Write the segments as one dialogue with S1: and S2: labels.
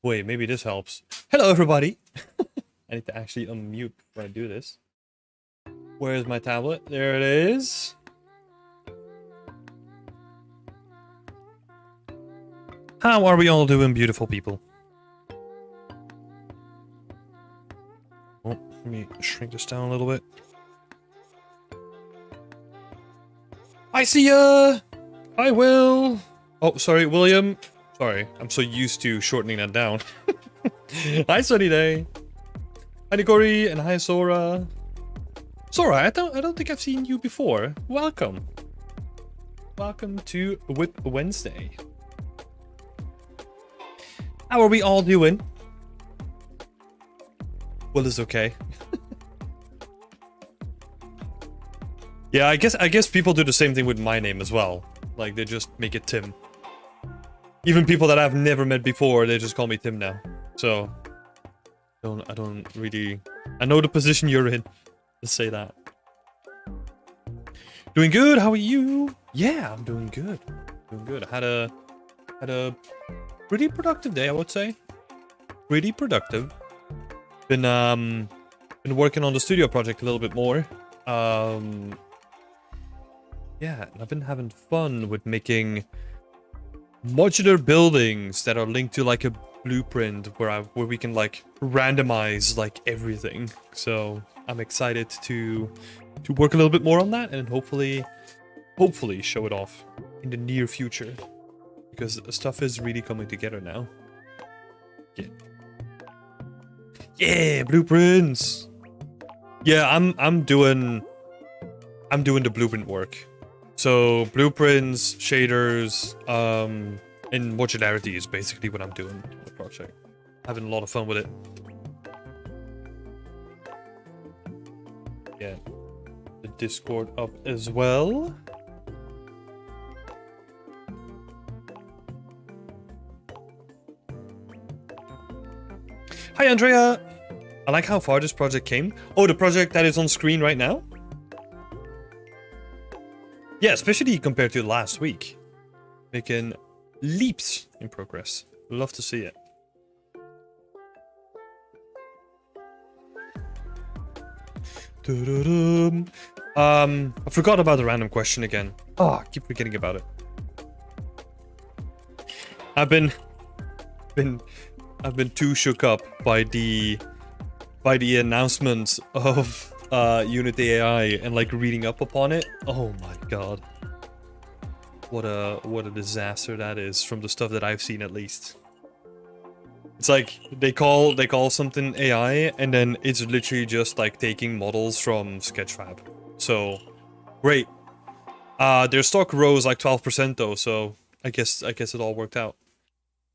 S1: Wait, maybe this helps. Hello, everybody. I need to actually unmute when I do this. Where is my tablet? There it is. How are we all doing, beautiful people? Oh, let me shrink this down a little bit. I see ya! Hi, Will! Oh, sorry, William. Sorry, I'm so used to shortening that down. Hi, Sunny Day. Hi, Nikori, and hi, Sora. Sora, I don't think I've seen you before. Welcome. Welcome to WIP Wednesday. How are we all doing? Will is okay. Yeah, I guess people do the same thing with my name as well. Like, they just make it Tim. Even people that I've never met before, they just call me Tim now. So, I don't really... I know the position you're in. Let's say that. Doing good, how are you? Yeah, I'm doing good. Doing good. I had a pretty productive day, I would say. Pretty productive. Been working on the studio project a little bit more. Yeah, and I've been having fun with making modular buildings that are linked to like a blueprint where we can like randomize like everything. So I'm excited to work a little bit more on that and hopefully show it off in the near future, because stuff is really coming together now. Yeah, blueprints. Yeah, I'm doing the blueprint work. So blueprints, shaders, and modularity is basically what I'm doing on the project. Having a lot of fun with it. Yeah, the Discord up as well. Hi, Andrea. I like how far this project came. Oh, the project that is on screen right now? Yeah, especially compared to last week. Making leaps in progress. Love to see it. I forgot about the random question again. Oh, I keep forgetting about it. I've been too shook up by the announcement of Unity AI and like reading up upon it. Oh my god. What a disaster that is from the stuff that I've seen at least. It's like they call something AI and then it's literally just like taking models from Sketchfab. So great. Their stock rose like 12% though, so I guess it all worked out.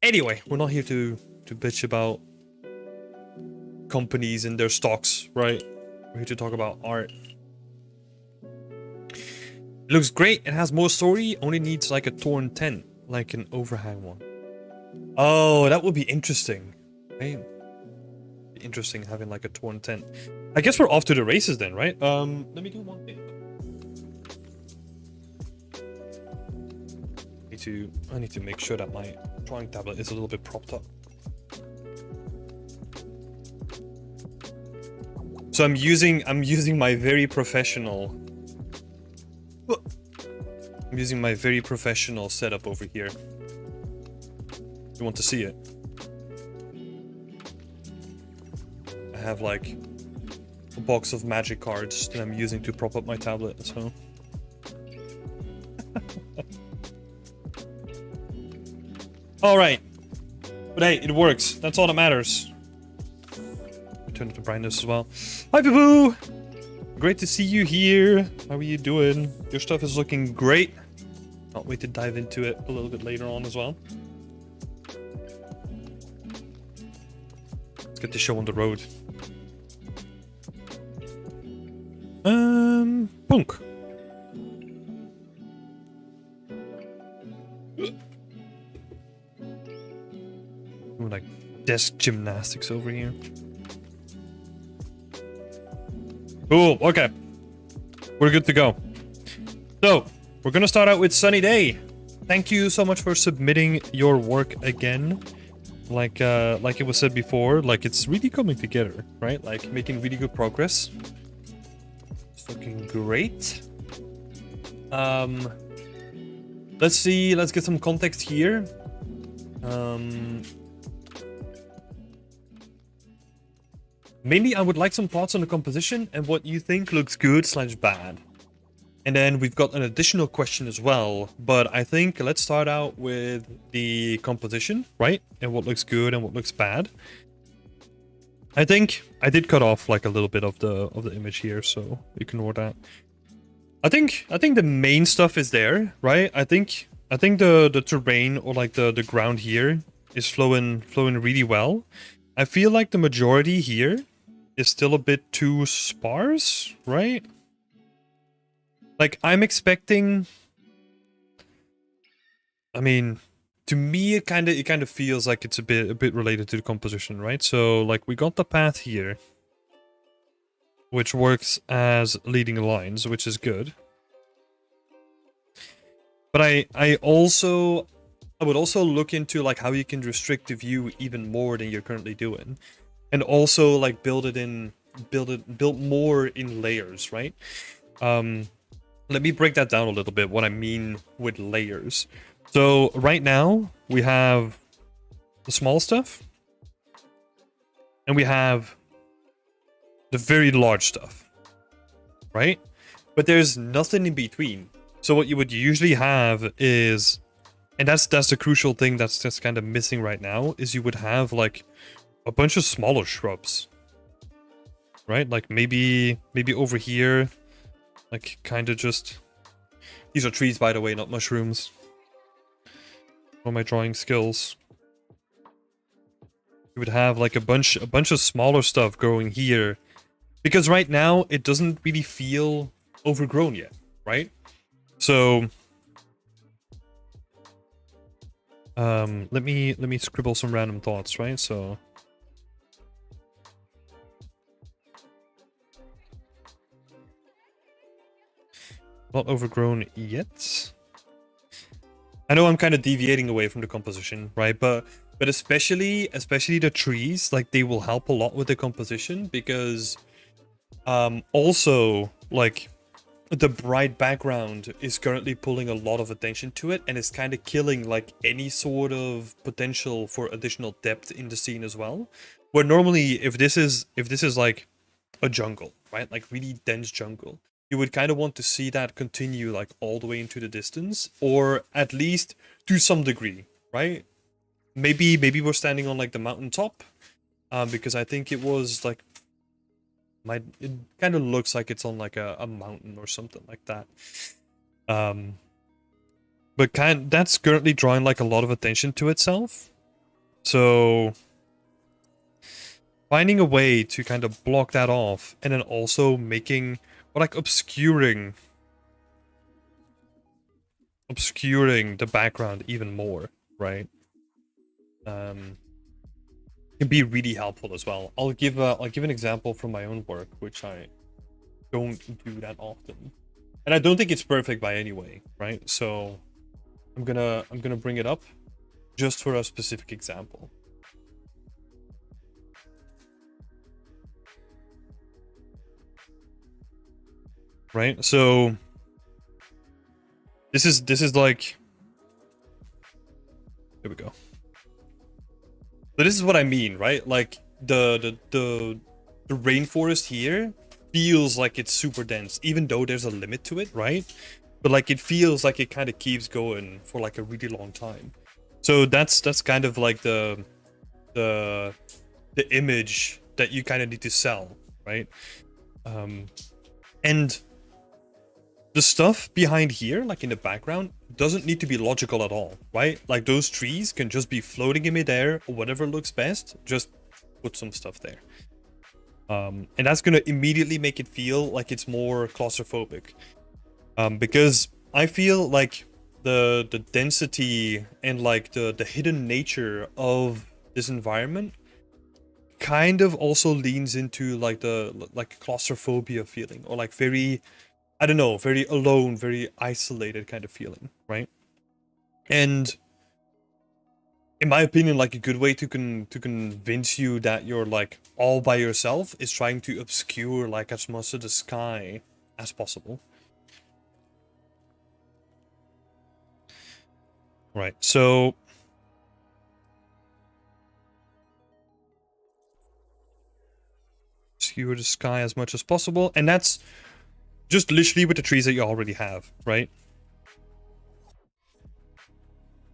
S1: Anyway, we're not here to bitch about companies and their stocks, right? We're here to talk about art. It looks great, it has more story, only needs like a torn tent, like an overhang one. Oh, that would be interesting. Right? Interesting having like a torn tent. I guess we're off to the races then, right? Let me do one thing. I need to make sure that my drawing tablet is a little bit propped up. So I'm using my very professional setup over here. You want to see it? I have like a box of magic cards that I'm using to prop up my tablet, so. Alright. But hey, it works. That's all that matters. Turn up the brightness as well. Hi, Boo! Great to see you here. How are you doing? Your stuff is looking great. Can't wait to dive into it a little bit later on as well. Let's get the show on the road. Punk. Ooh, like desk gymnastics over here. Cool, okay. We're good to go. So, we're gonna start out with Sunny Day. Thank you so much for submitting your work again. Like it was said before, like it's really coming together, right? Like making really good progress. It's looking great. Let's see, let's get some context here. Mainly, I would like some thoughts on the composition and what you think looks good / bad. And then we've got an additional question as well, but I think let's start out with the composition, right? And what looks good and what looks bad. I think I did cut off like a little bit of the image here, so ignore that. I think the main stuff is there, right? I think the terrain or like the ground here is flowing really well. I feel like the majority here is still a bit too sparse, right? Like I'm expecting. I mean, to me, it kind of feels like it's a bit related to the composition, right? So like we got the path here, which works as leading lines, which is good. But I would also look into like how you can restrict the view even more than you're currently doing, and also like build more in layers, right? Let me break that down a little bit. What I mean with layers. So right now we have the small stuff, and we have the very large stuff, right? But there's nothing in between. So what you would usually have is, and that's the crucial thing that's kind of missing right now, is you would have like a bunch of smaller shrubs, right? Like maybe over here, like kind of just, these are trees by the way, not mushrooms. For my drawing skills, you would have like a bunch of smaller stuff growing here, because right now it doesn't really feel overgrown yet, right? So let me scribble some random thoughts, right? So Not overgrown yet. I know I'm kind of deviating away from the composition, right? But especially the trees, like they will help a lot with the composition because also like the bright background is currently pulling a lot of attention to it and it's kind of killing like any sort of potential for additional depth in the scene as well. Where normally if this is like a jungle, right? Like really dense jungle, you would kind of want to see that continue like all the way into the distance, or at least to some degree, right? Maybe we're standing on like the mountaintop, because I think it was like it kind of looks like it's on like a mountain or something like that. But that's currently drawing like a lot of attention to itself. So finding a way to kind of block that off and then also making or like obscuring the background even more, right? Can be really helpful as well. I'll give an example from my own work, which I don't do that often, and I don't think it's perfect by any way, right? So I'm gonna bring it up just for a specific example. Right? So this is like, here we go. So this is what I mean, right? Like the rainforest here feels like it's super dense, even though there's a limit to it, right? But like it feels like it kind of keeps going for like a really long time. So that's kind of like the image that you kind of need to sell, right? And the stuff behind here, like in the background, doesn't need to be logical at all, right? Like those trees can just be floating in midair or whatever looks best. Just put some stuff there. And that's going to immediately make it feel like it's more claustrophobic. Because I feel like the density and like the hidden nature of this environment kind of also leans into like the claustrophobia feeling, or like very, I don't know, very alone, very isolated kind of feeling, right? And in my opinion, like a good way to convince you that you're like all by yourself is trying to obscure like as much of the sky as possible. Right, so obscure the sky as much as possible, and that's just literally with the trees that you already have, right?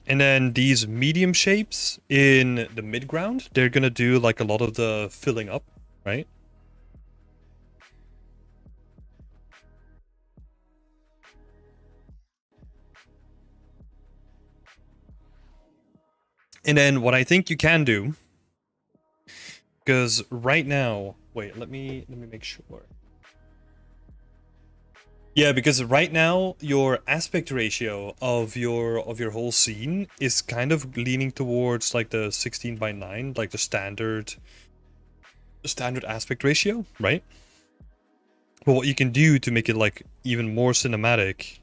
S1: And then these medium shapes in the midground, they're gonna do like a lot of the filling up, right? And then what I think you can do, because right now, wait, let me make sure. Yeah, because right now your aspect ratio of your whole scene is kind of leaning towards like the 16:9, like the standard aspect ratio, right? But what you can do to make it like even more cinematic,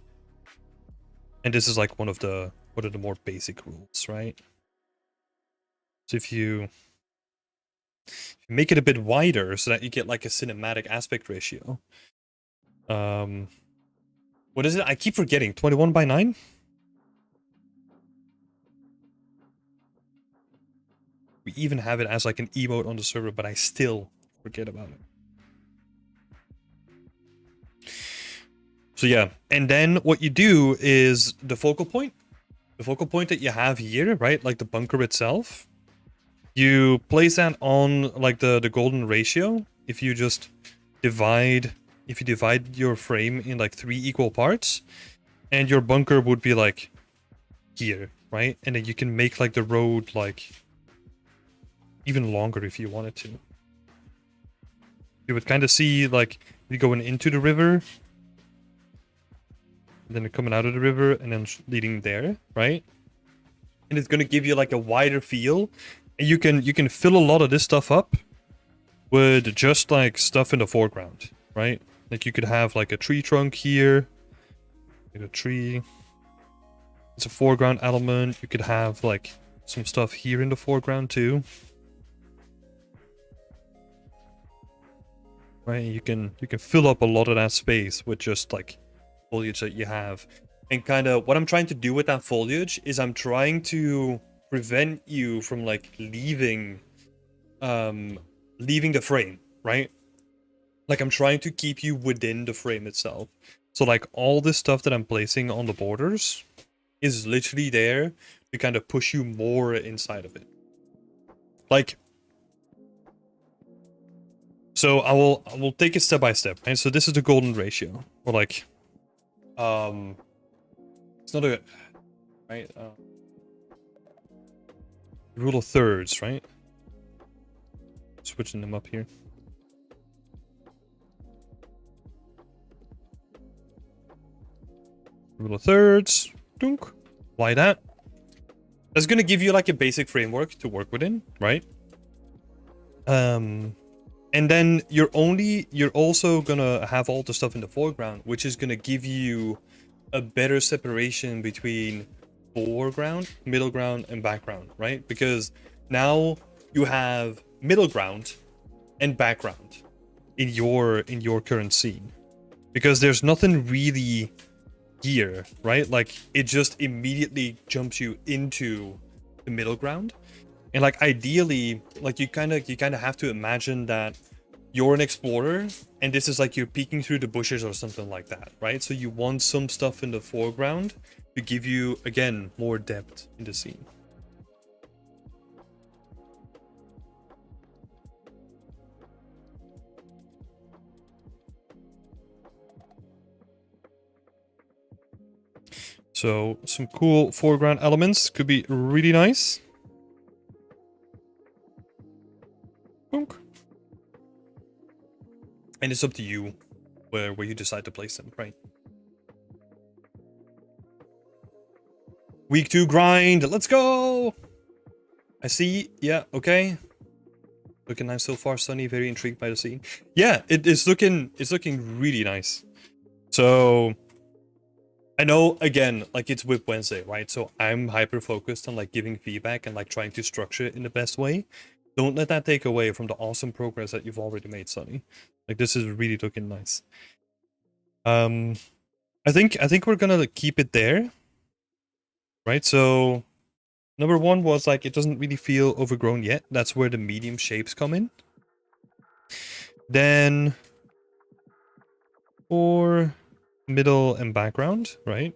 S1: and this is like one of the more basic rules, right? So if you make it a bit wider so that you get like a cinematic aspect ratio. What is it? I keep forgetting. 21:9? We even have it as like an emote on the server, but I still forget about it. So yeah, and then what you do is the focal point that you have here, right? Like the bunker itself. You place that on like the golden ratio. If you just divide your frame in like 3 equal parts, and your bunker would be like here, right? And then you can make like the road like even longer if you wanted to. You would kind of see like you going into the river, and then coming out of the river, and then leading there, right? And it's gonna give you like a wider feel, and you can fill a lot of this stuff up with just like stuff in the foreground, right? Like you could have like a tree trunk here, Like a tree. It's a foreground element. You could have like some stuff here in the foreground too. Right, you can fill up a lot of that space with just like foliage that you have. And kind of what I'm trying to do with that foliage is I'm trying to prevent you from like leaving the frame, right? Like I'm trying to keep you within the frame itself. So like all this stuff that I'm placing on the borders is literally there to kind of push you more inside of it. Like, so I will take it step by step, right? So this is the golden ratio. Or like, it's not a, right? Rule of thirds, right? Switching them up here. Rule of thirds. Dunk. Apply that. That's gonna give you like a basic framework to work within, right? And then you're also gonna have all the stuff in the foreground, which is gonna give you a better separation between foreground, middle ground, and background, right? Because now you have middle ground and background in your current scene. Because there's nothing really here, right? Like it just immediately jumps you into the middle ground. And like ideally, like you kind of have to imagine that you're an explorer and this is like you're peeking through the bushes or something like that, right? So you want some stuff in the foreground to give you, again, more depth in the scene. So some cool foreground elements could be really nice. Bonk. And it's up to you where you decide to place them, right? Week 2 grind, let's go! I see, yeah, okay. Looking nice so far, Sunny, very intrigued by the scene. Yeah, it's looking really nice. So I know, again, like it's WIP Wednesday, right? So I'm hyper focused on like giving feedback and like trying to structure it in the best way. Don't let that take away from the awesome progress that you've already made, Sunny. Like this is really looking nice. I think we're gonna like, keep it there. Right, so number 1 was like it doesn't really feel overgrown yet. That's where the medium shapes come in. Then for middle and background, right?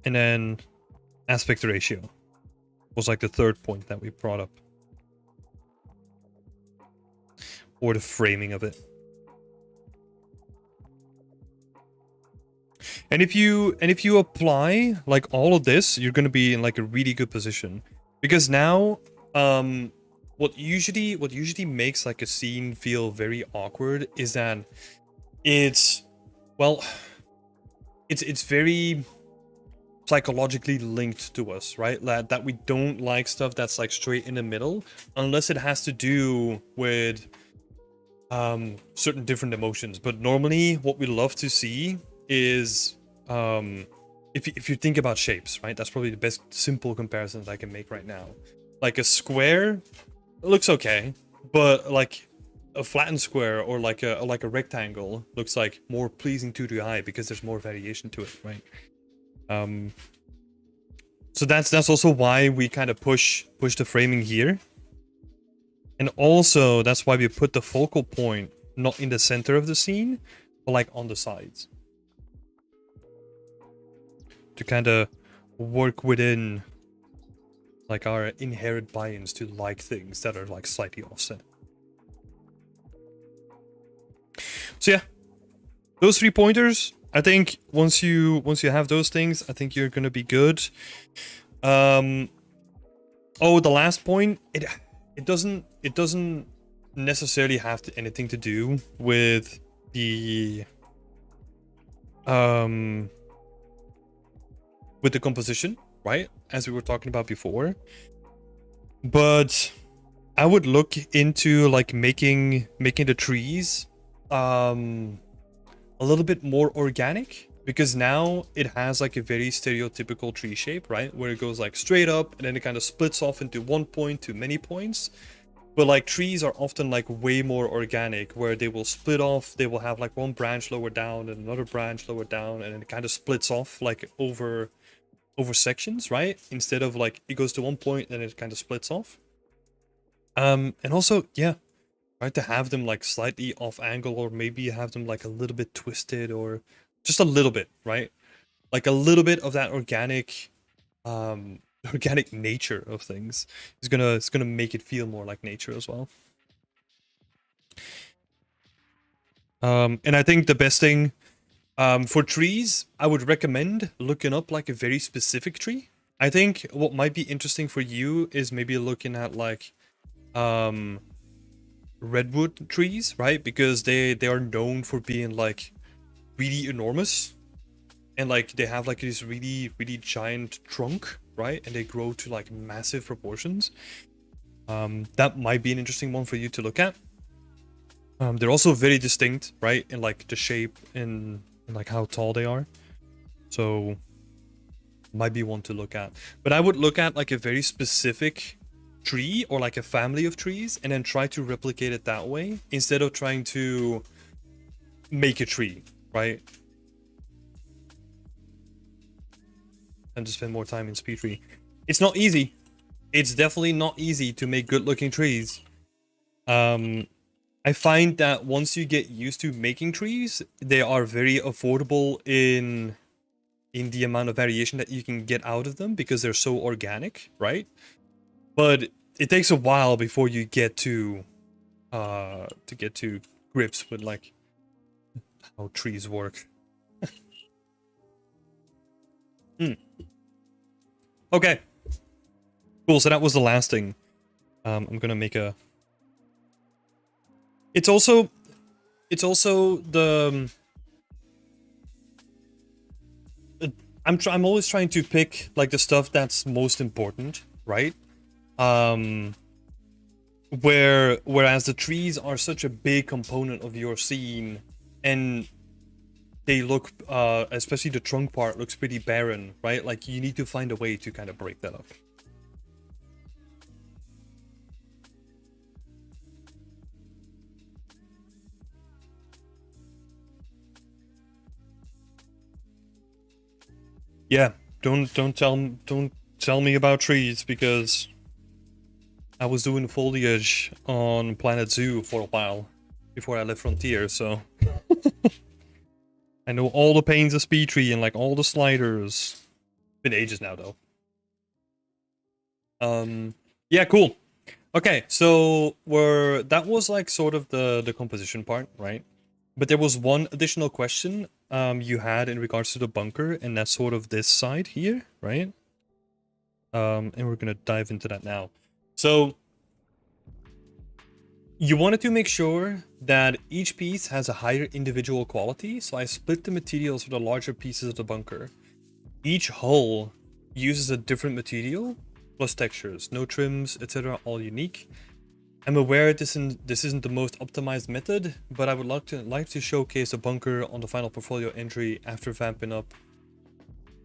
S1: And then aspect ratio was like the third point that we brought up. Or the framing of it. And if you apply like all of this, you're gonna be in like a really good position. Because now, what usually makes like a scene feel very awkward is that it's very psychologically linked to us, right? That we don't like stuff that's like straight in the middle unless it has to do with certain different emotions. But normally what we love to see is if you think about shapes, right? That's probably the best simple comparisons I can make right now. Like a square looks okay, but like a flattened square or like a rectangle looks like more pleasing to the eye because there's more variation to it, right? So that's also why we kind of push the framing here. And also that's why we put the focal point not in the center of the scene, but like on the sides. To kind of work within like our inherent buy-ins to like things that are like slightly offset. So yeah, those 3 pointers, I think once you have those things, I think you're gonna be good. Oh, the last point, it doesn't necessarily have anything to do with the composition, right? As we were talking about before. But I would look into like making the trees a little bit more organic, because now it has like a very stereotypical tree shape, right? Where it goes like straight up and then it kind of splits off into one point to many points. But like trees are often like way more organic, where they will split off, they will have like one branch lower down and another branch lower down, and it kind of splits off like over sections, right? Instead of like it goes to one point and it kind of splits off. And also, yeah, right, to have them like slightly off angle, or maybe have them like a little bit twisted, or just a little bit, right? Like a little bit of that organic organic nature of things is gonna make it feel more like nature as well. And I think the best thing for trees, I would recommend looking up like a very specific tree. I think what might be interesting for you is maybe looking at like redwood trees, right? Because they are known for being like really enormous, and like they have like this really giant trunk, right? And they grow to like massive proportions. That might be an interesting one for you to look at. They're also very distinct, right? In like the shape and like how tall they are. So might be one to look at. But I would look at like a very specific tree or like a family of trees and then try to replicate it that way instead of trying to make a tree, right? And to spend more time in speed tree. It's not easy. It's definitely not easy to make good looking trees. I find that once you get used to making trees, they are very affordable in the amount of variation that you can get out of them because they're so organic, right? But it takes a while before you get to grips with like how trees work. Okay. Cool, so that was the last thing. I'm gonna make a... It's also the... I'm always trying to pick like the stuff that's most important, right? Whereas the trees are such a big component of your scene, and they look, especially the trunk part looks pretty barren, right? Like you need to find a way to kind of break that up. Yeah, don't tell me about trees, because I was doing foliage on Planet Zoo for a while before I left Frontier, so I know all the pains of speed tree and like all the sliders. Been ages now though. Yeah, cool. Okay, so that was like sort of the composition part, right? But there was one additional question you had in regards to the bunker, and that's sort of this side here, right? And we're gonna dive into that now. So you wanted to make sure that each piece has a higher individual quality, so I split the materials for the larger pieces of the bunker. Each hull uses a different material, plus textures, no trims, etc., all unique. I'm aware this isn't the most optimized method, but I would like to showcase the bunker on the final portfolio entry after vamping up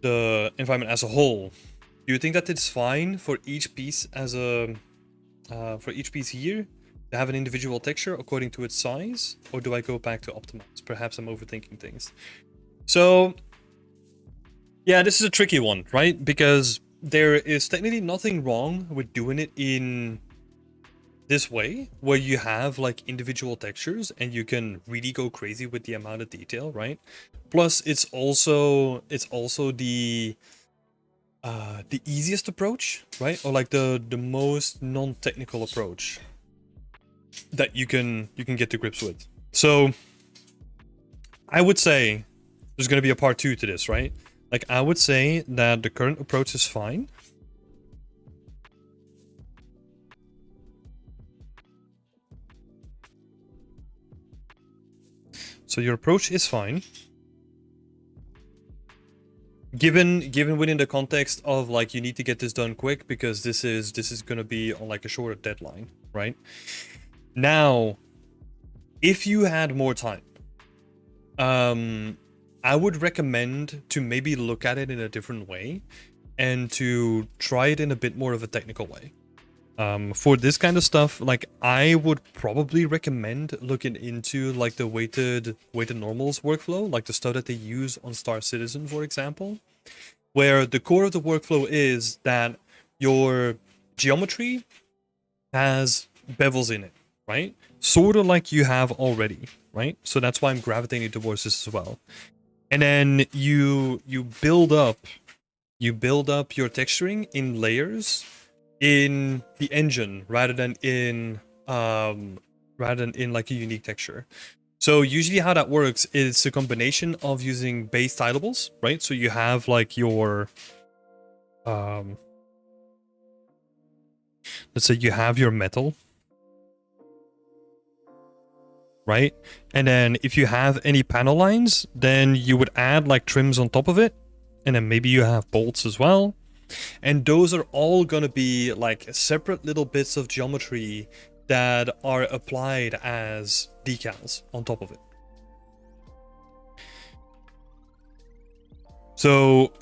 S1: the environment as a whole. Do you think that it's fine for each piece as a for each piece here to have an individual texture according to its size, or do I go back to optimize? Perhaps I'm overthinking things. So yeah, this is a tricky one, right? Because there is technically nothing wrong with doing it in this way, where you have like individual textures and you can really go crazy with the amount of detail, right? Plus it's also the easiest approach, right? Or like the most non-technical approach that you can get to grips with. So I would say there's going to be a part 2 to this, right? Like I would say that the current approach is fine. So your approach is fine. Given within the context of like you need to get this done quick because this is going to be on like a shorter deadline, right? Now if you had more time, I would recommend to maybe look at it in a different way and to try it in a bit more of a technical way. For this kind of stuff, like I would probably recommend looking into like the weighted normals workflow, like the stuff that they use on Star Citizen, for example, where the core of the workflow is that your geometry has bevels in it, right? Sort of like you have already, right? So that's why I'm gravitating towards this as well. And then you build up your texturing in layers in the engine rather than in like a unique texture. So usually how that works is a combination of using base tilables, right? So you have like your let's say you have your metal, right? And then if you have any panel lines, then you would add like trims on top of it. And then maybe you have bolts as well. And those are all going to be like separate little bits of geometry that are applied as decals on top of it. So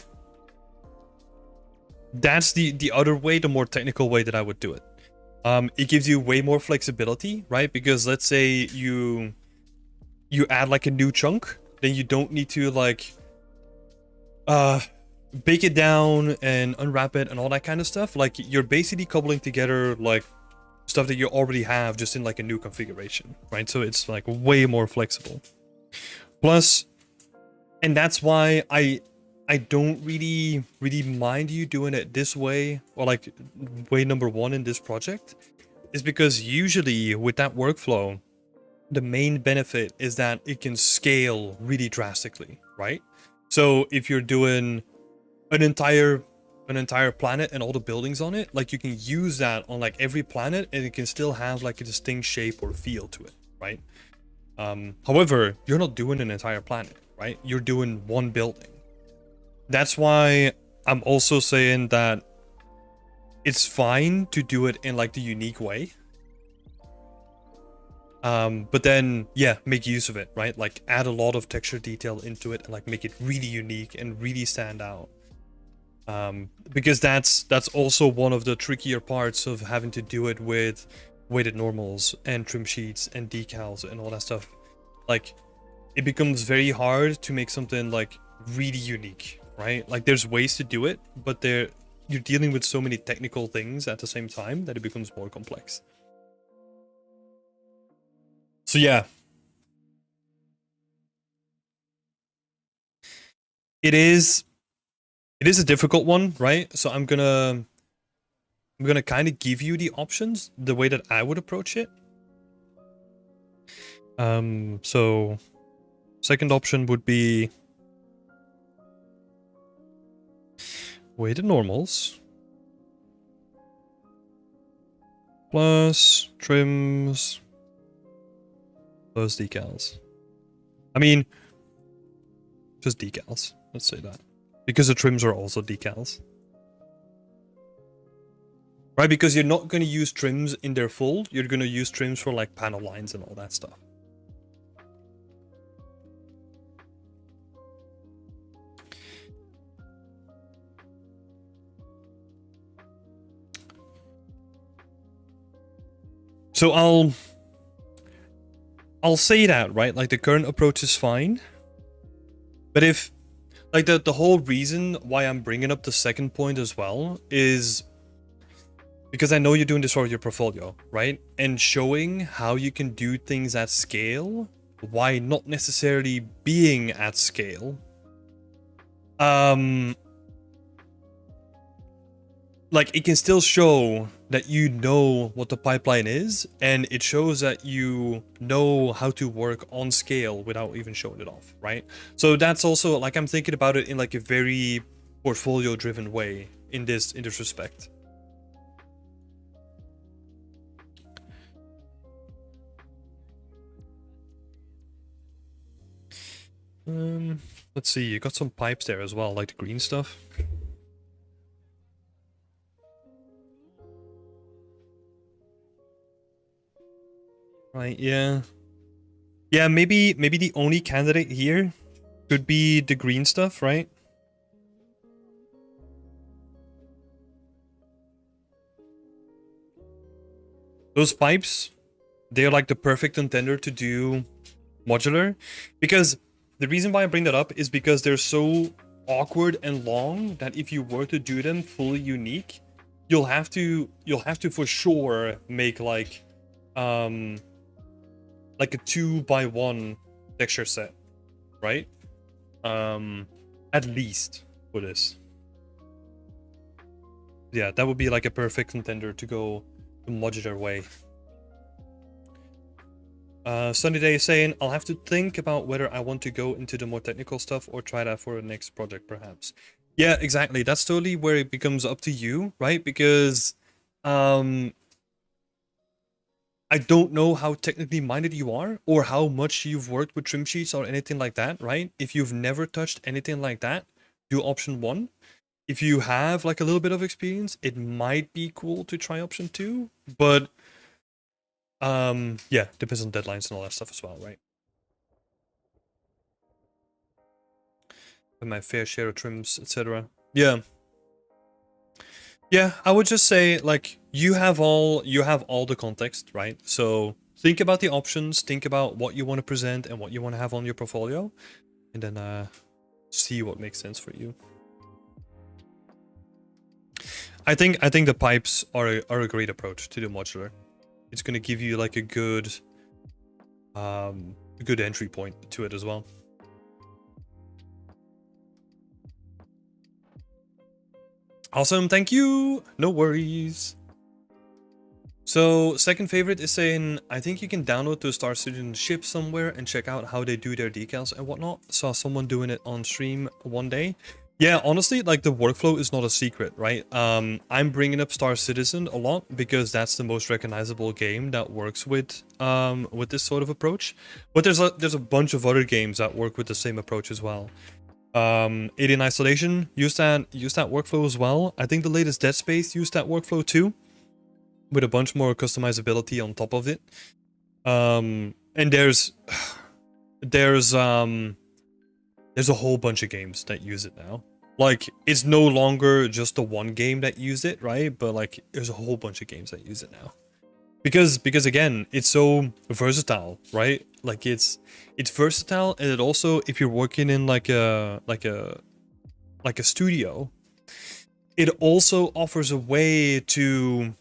S1: that's the other way, the more technical way that I would do it. It gives you way more flexibility, right? Because let's say you add like a new chunk, then you don't need to like bake it down and unwrap it and all that kind of stuff. Like you're basically cobbling together like stuff that you already have just in like a new configuration, right? So it's like way more flexible. Plus, and that's why I don't really mind you doing it this way, or like way number one in this project, is because usually with that workflow, the main benefit is that it can scale really drastically, right? So if you're doing an entire planet and all the buildings on it, like you can use that on like every planet and it can still have like a distinct shape or feel to it, right? However, you're not doing an entire planet, right? You're doing one building. That's why I'm also saying that it's fine to do it in like the unique way. But then, yeah, make use of it, right? Like add a lot of texture detail into it and like make it really unique and really stand out. Because that's also one of the trickier parts of having to do it with weighted normals and trim sheets and decals and all that stuff. Like, it becomes very hard to make something like really unique, right? Like there's ways to do it, but you're dealing with so many technical things at the same time that it becomes more complex. So yeah. It is a difficult one, right? So I'm gonna kind of give you the options the way that I would approach it. So second option would be weighted normals plus trims plus decals. I mean, just decals. Let's say that. Because the trims are also decals. Right, because you're not going to use trims in their full. You're going to use trims for like panel lines and all that stuff. So I'll say that, right? Like the current approach is fine. But if like the whole reason why I'm bringing up the second point as well is because I know you're doing this for your portfolio, right? And showing how you can do things at scale, why not necessarily being at scale. Like it can still show that you know what the pipeline is, and it shows that you know how to work on scale without even showing it off, right? So that's also like I'm thinking about it in like a very portfolio driven way in this respect. Let's see, you got some pipes there as well, like the green stuff. Right, yeah. Yeah, maybe the only candidate here could be the green stuff, right? Those pipes, they're like the perfect contender to do modular, because the reason why I bring that up is because they're so awkward and long that if you were to do them fully unique, you'll have to for sure make like a 2x1 texture set, right? At least for this. Yeah, that would be like a perfect contender to go the modular way. Sunny Day is saying, I'll have to think about whether I want to go into the more technical stuff or try that for the next project, perhaps. Yeah, exactly. That's totally where it becomes up to you, right? Because I don't know how technically minded you are or how much you've worked with trim sheets or anything like that, right? If you've never touched anything like that, do option 1. If you have like a little bit of experience, it might be cool to try option 2, but yeah, depends on deadlines and all that stuff as well, right? And my fair share of trims, etc. Yeah. Yeah, I would just say like you have all the context, right? So think about the options, think about what you want to present and what you want to have on your portfolio, and then see what makes sense for you. I think the pipes are a great approach to the modular. It's gonna give you like a good entry point to it as well. Awesome, thank you. No worries. So, second favorite is saying, I think you can download the Star Citizen ship somewhere and check out how they do their decals and whatnot. Saw someone doing it on stream one day. Yeah, honestly, like the workflow is not a secret, right? I'm bringing up Star Citizen a lot because that's the most recognizable game that works with this sort of approach. But there's a bunch of other games that work with the same approach as well. Alien Isolation used that workflow as well. I think the latest Dead Space used that workflow too, with a bunch more customizability on top of it. And there's a whole bunch of games that use it now. Like, it's no longer just the one game that used it, right? But like, there's a whole bunch of games that use it now. Because again, it's so versatile, right? Like it's versatile, and it also, if you're working in like a studio, it also offers a way to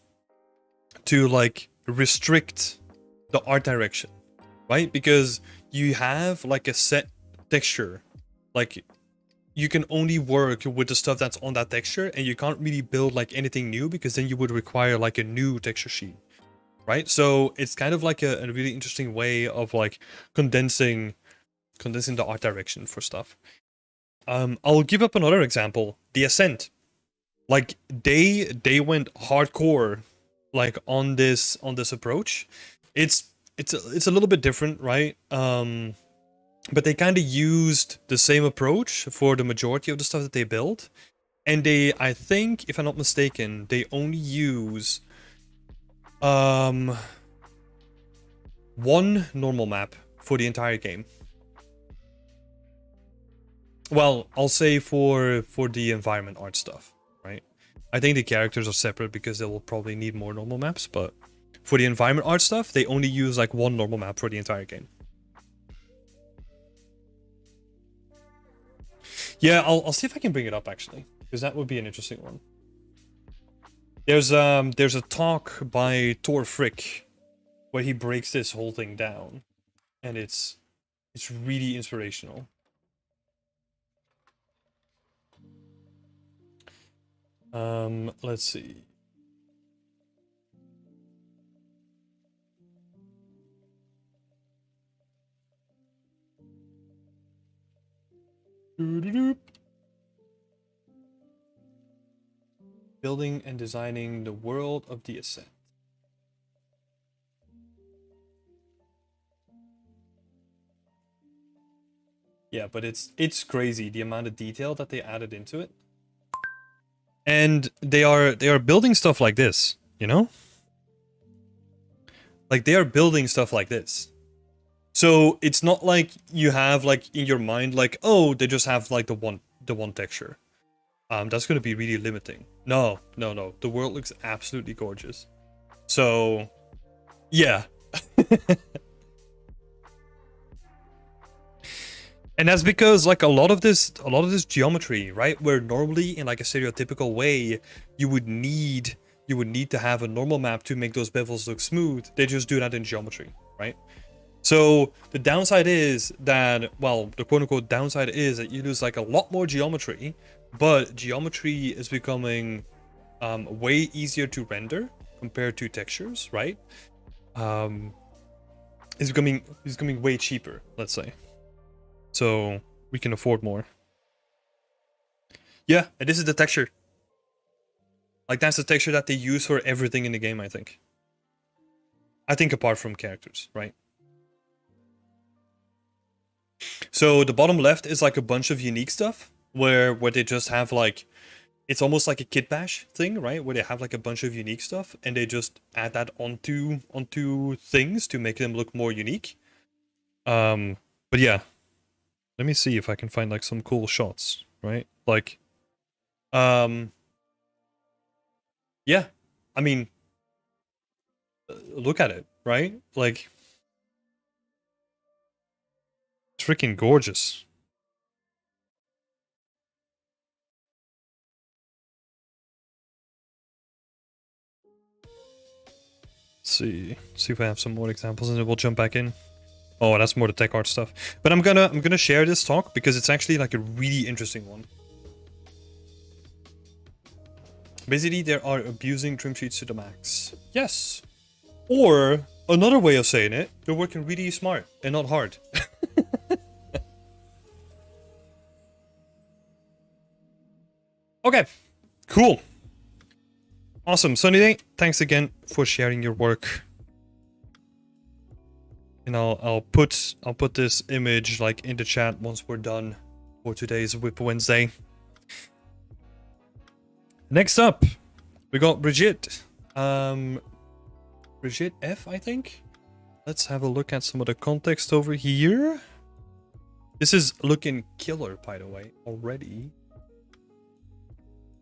S1: like restrict the art direction, right? Because you have like a set texture, like you can only work with the stuff that's on that texture, and you can't really build like anything new because then you would require like a new texture sheet, right? So it's kind of like a really interesting way of like condensing the art direction for stuff. I'll give up another example. The Ascent, like they went hardcore like on this approach. It's a little bit different, right? But they kind of used the same approach for the majority of the stuff that they built, and they, I think, if I'm not mistaken, they only use one normal map for the entire game. Well, I'll say for the environment art stuff, right? I think the characters are separate because they will probably need more normal maps, but for the environment art stuff, they only use like one normal map for the entire game. Yeah, I'll see if I can bring it up actually, because that would be an interesting one. There's a talk by Thor Frick where he breaks this whole thing down, and it's really inspirational. Let's see. Building and designing the world of the Ascent. Yeah, but it's crazy the amount of detail that they added into it. And they are building stuff like this, you know? Like they are building stuff like this. So it's not like you have like in your mind like, oh, they just have like the one texture. That's gonna be really limiting. No, no, no. The world looks absolutely gorgeous. So yeah. And that's because like a lot of this geometry, right? Where normally in like a stereotypical way, you would need to have a normal map to make those bevels look smooth. They just do that in geometry, right? So the downside is that, well, the quote unquote downside is that you lose like a lot more geometry, but geometry is becoming way easier to render compared to textures, right? It's becoming way cheaper, let's say. So we can afford more. Yeah, and this is the texture. Like that's the texture that they use for everything in the game, I think. I think apart from characters, right? So the bottom left is like a bunch of unique stuff where they just have like, it's almost like a kit bash thing, right? Where they have like a bunch of unique stuff and they just add that onto things to make them look more unique. But yeah, let me see if I can find like some cool shots, right? Like, yeah, I mean, look at it, right? Like, it's freaking gorgeous. See if I have some more examples and then we'll jump back in. Oh, that's more the tech art stuff. But I'm gonna share this talk because it's actually like a really interesting one. Basically, they are abusing trim sheets to the max. Yes. Or another way of saying it, they're working really smart and not hard. Okay, cool. Awesome, Sunny Day. Thanks again for sharing your work. And I'll put this image like in the chat once we're done for today's WIP Wednesday. Next up, we got Brigitte. Brigitte F, I think. Let's have a look at some of the context over here. This is looking killer, by the way, already.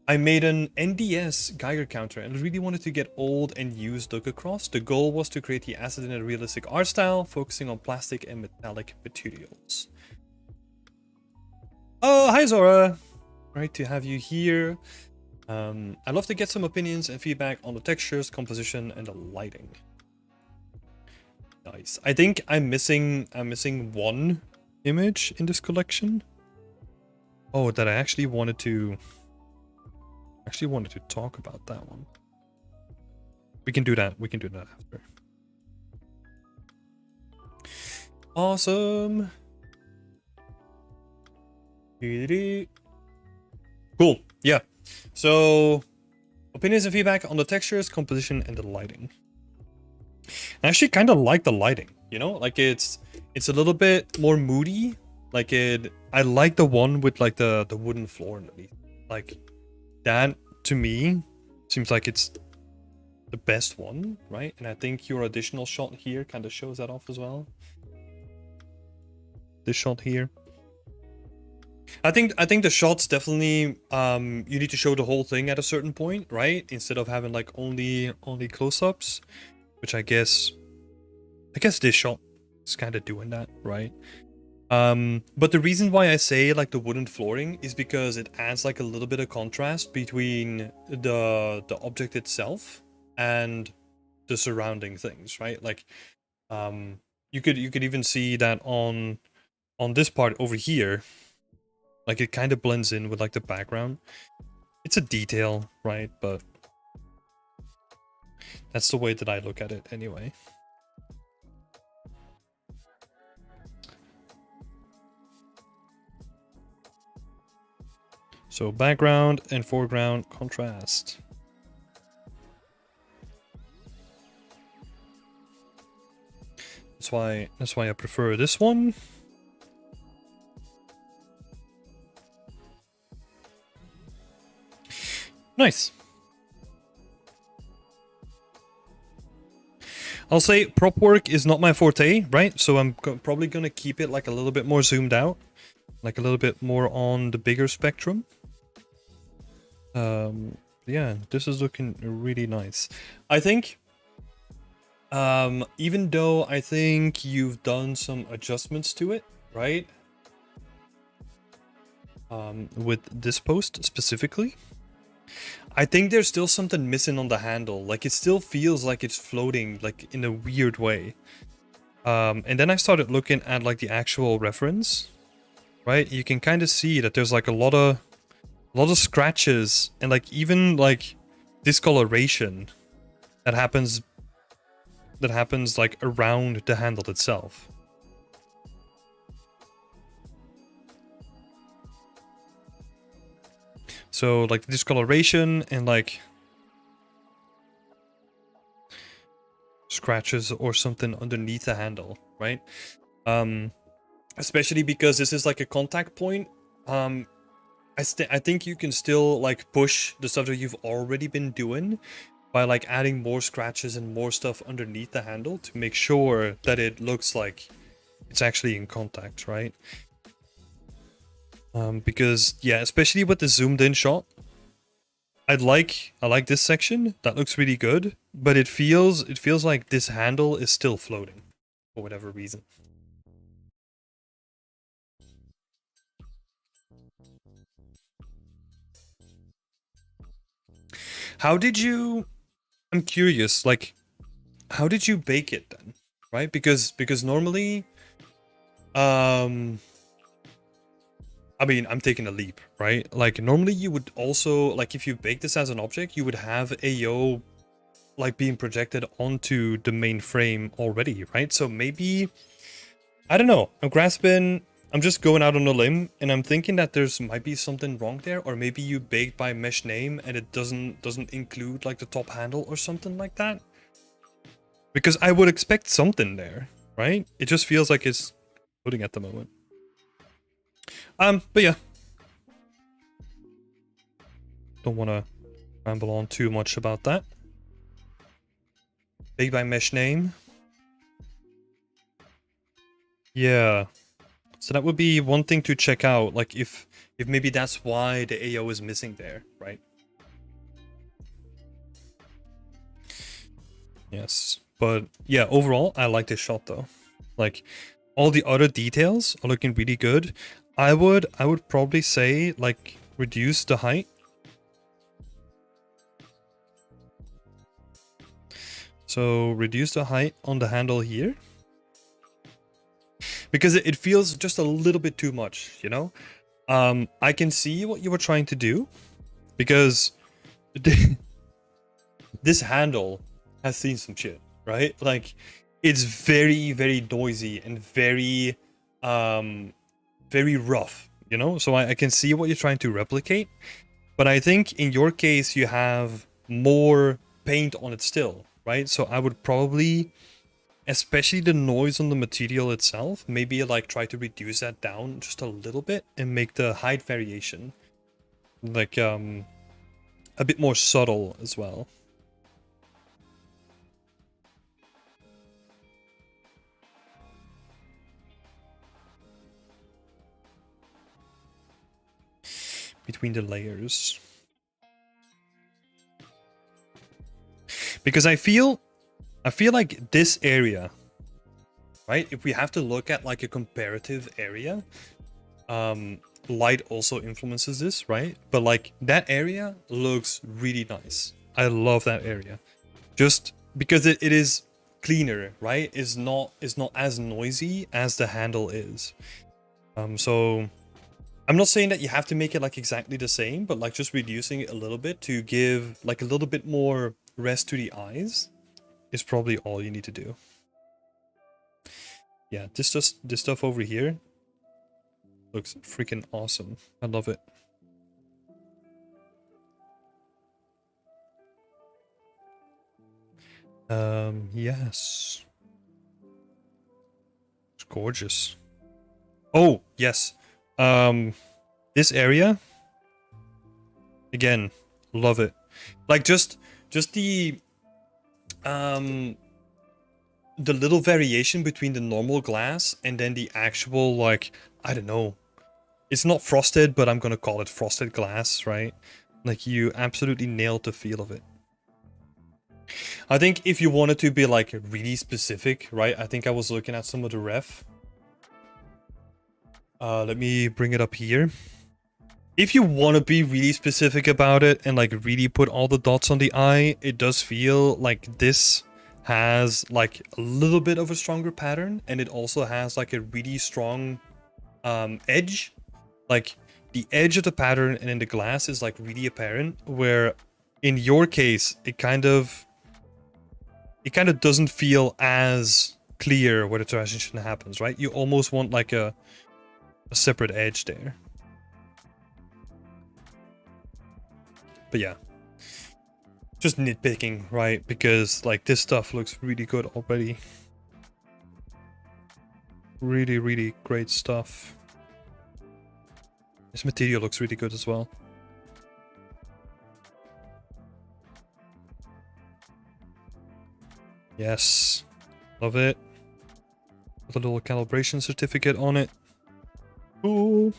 S1: I made an NDS Geiger counter and really wanted to get old and used look across. The goal was to create the asset in a realistic art style, focusing on plastic and metallic materials. Oh, hi Zora! Great to have you here. I'd love to get some opinions and feedback on the textures, composition, and the lighting. Nice. I think I'm missing one image in this collection. Oh, that I actually wanted to talk about that one. We can do that. We can do that after. Awesome. Cool. Yeah. So, opinions and feedback on the textures, composition, and the lighting. I actually kind of like the lighting, you know? Like it's a little bit more moody. Like I like the one with like the wooden floor underneath. Like that to me seems like it's the best one, right? And I think your additional shot here kind of shows that off as well. This shot here. I think the shots definitely you need to show the whole thing at a certain point, right? Instead of having like only close-ups, which I guess this shot is kind of doing that, right? But the reason why I say like the wooden flooring is because it adds like a little bit of contrast between the object itself and the surrounding things, right? Like you could even see that on this part over here. Like it kind of blends in with like the background. It's a detail, right? But that's the way that I look at it anyway. So background and foreground contrast. That's why I prefer this one. Nice. I'll say prop work is not my forte, right? So I'm probably gonna keep it like a little bit more zoomed out, like a little bit more on the bigger spectrum. Yeah, this is looking really nice. I think, even though I think you've done some adjustments to it, right? With this post specifically, I think there's still something missing on the handle. Like it still feels like it's floating, like in a weird way. And then I started looking at like the actual reference, right? You can kind of see that there's like a lot of scratches and like even like discoloration that happens like around the handle itself. So like the discoloration and like scratches or something underneath the handle, right? Especially because this is like a contact point. I think you can still like push the stuff that you've already been doing by like adding more scratches and more stuff underneath the handle to make sure that it looks like it's actually in contact, right? Because yeah, especially with the zoomed in shot, I like this section. That looks really good, but it feels like this handle is still floating for whatever reason. How did you, I'm curious, like how did you bake it then? Right? Because normally I mean, I'm taking a leap, right? Like normally you would also, like if you bake this as an object, you would have AO like being projected onto the main frame already, right? So maybe, I don't know, I'm just going out on a limb and I'm thinking that there's might be something wrong there, or maybe you baked by mesh name and it doesn't include like the top handle or something like that. Because I would expect something there, right? It just feels like it's loading at the moment. But yeah. Don't want to ramble on too much about that. Big by mesh name. Yeah. So that would be one thing to check out, like if maybe that's why the AO is missing there, right? Yes. But yeah, overall, I like this shot though. Like all the other details are looking really good. I would probably say like reduce the height. So reduce the height on the handle here. Because it feels just a little bit too much, you know? I can see what you were trying to do. Because this handle has seen some shit, right? Like, it's very, very noisy and very, very rough, you know? So I can see what you're trying to replicate. But I think in your case, you have more paint on it still, right? So I would probably, especially the noise on the material itself, maybe like try to reduce that down just a little bit and make the height variation like a bit more subtle as well. Between the layers. Because I feel like this area, right? If we have to look at like a comparative area, light also influences this, right? But like that area looks really nice. I love that area. Just because it is cleaner, right? It's not as noisy as the handle is. So I'm not saying that you have to make it like exactly the same, but like just reducing it a little bit to give like a little bit more rest to the eyes is probably all you need to do. Yeah, this stuff over here looks freaking awesome. I love it. Yes. It's gorgeous. Oh, yes. This area, again, love it. Like just the the little variation between the normal glass and then the actual, like, I don't know, it's not frosted, but I'm gonna call it frosted glass, right? Like, you absolutely nailed the feel of it. I think if you wanted to be like really specific, right? I think I was looking at some of the ref. Let me bring it up here. If you want to be really specific about it and like really put all the dots on the eye, it does feel like this has like a little bit of a stronger pattern, and it also has like a really strong edge. Like the edge of the pattern and in the glass is like really apparent, where in your case it kind of doesn't feel as clear where the transition happens, right? You almost want like a separate edge there. But yeah, just nitpicking, right? Because like this stuff looks really good already. Really, really great stuff. This material looks really good as well. Yes, love it. With a little calibration certificate on it. Ooh.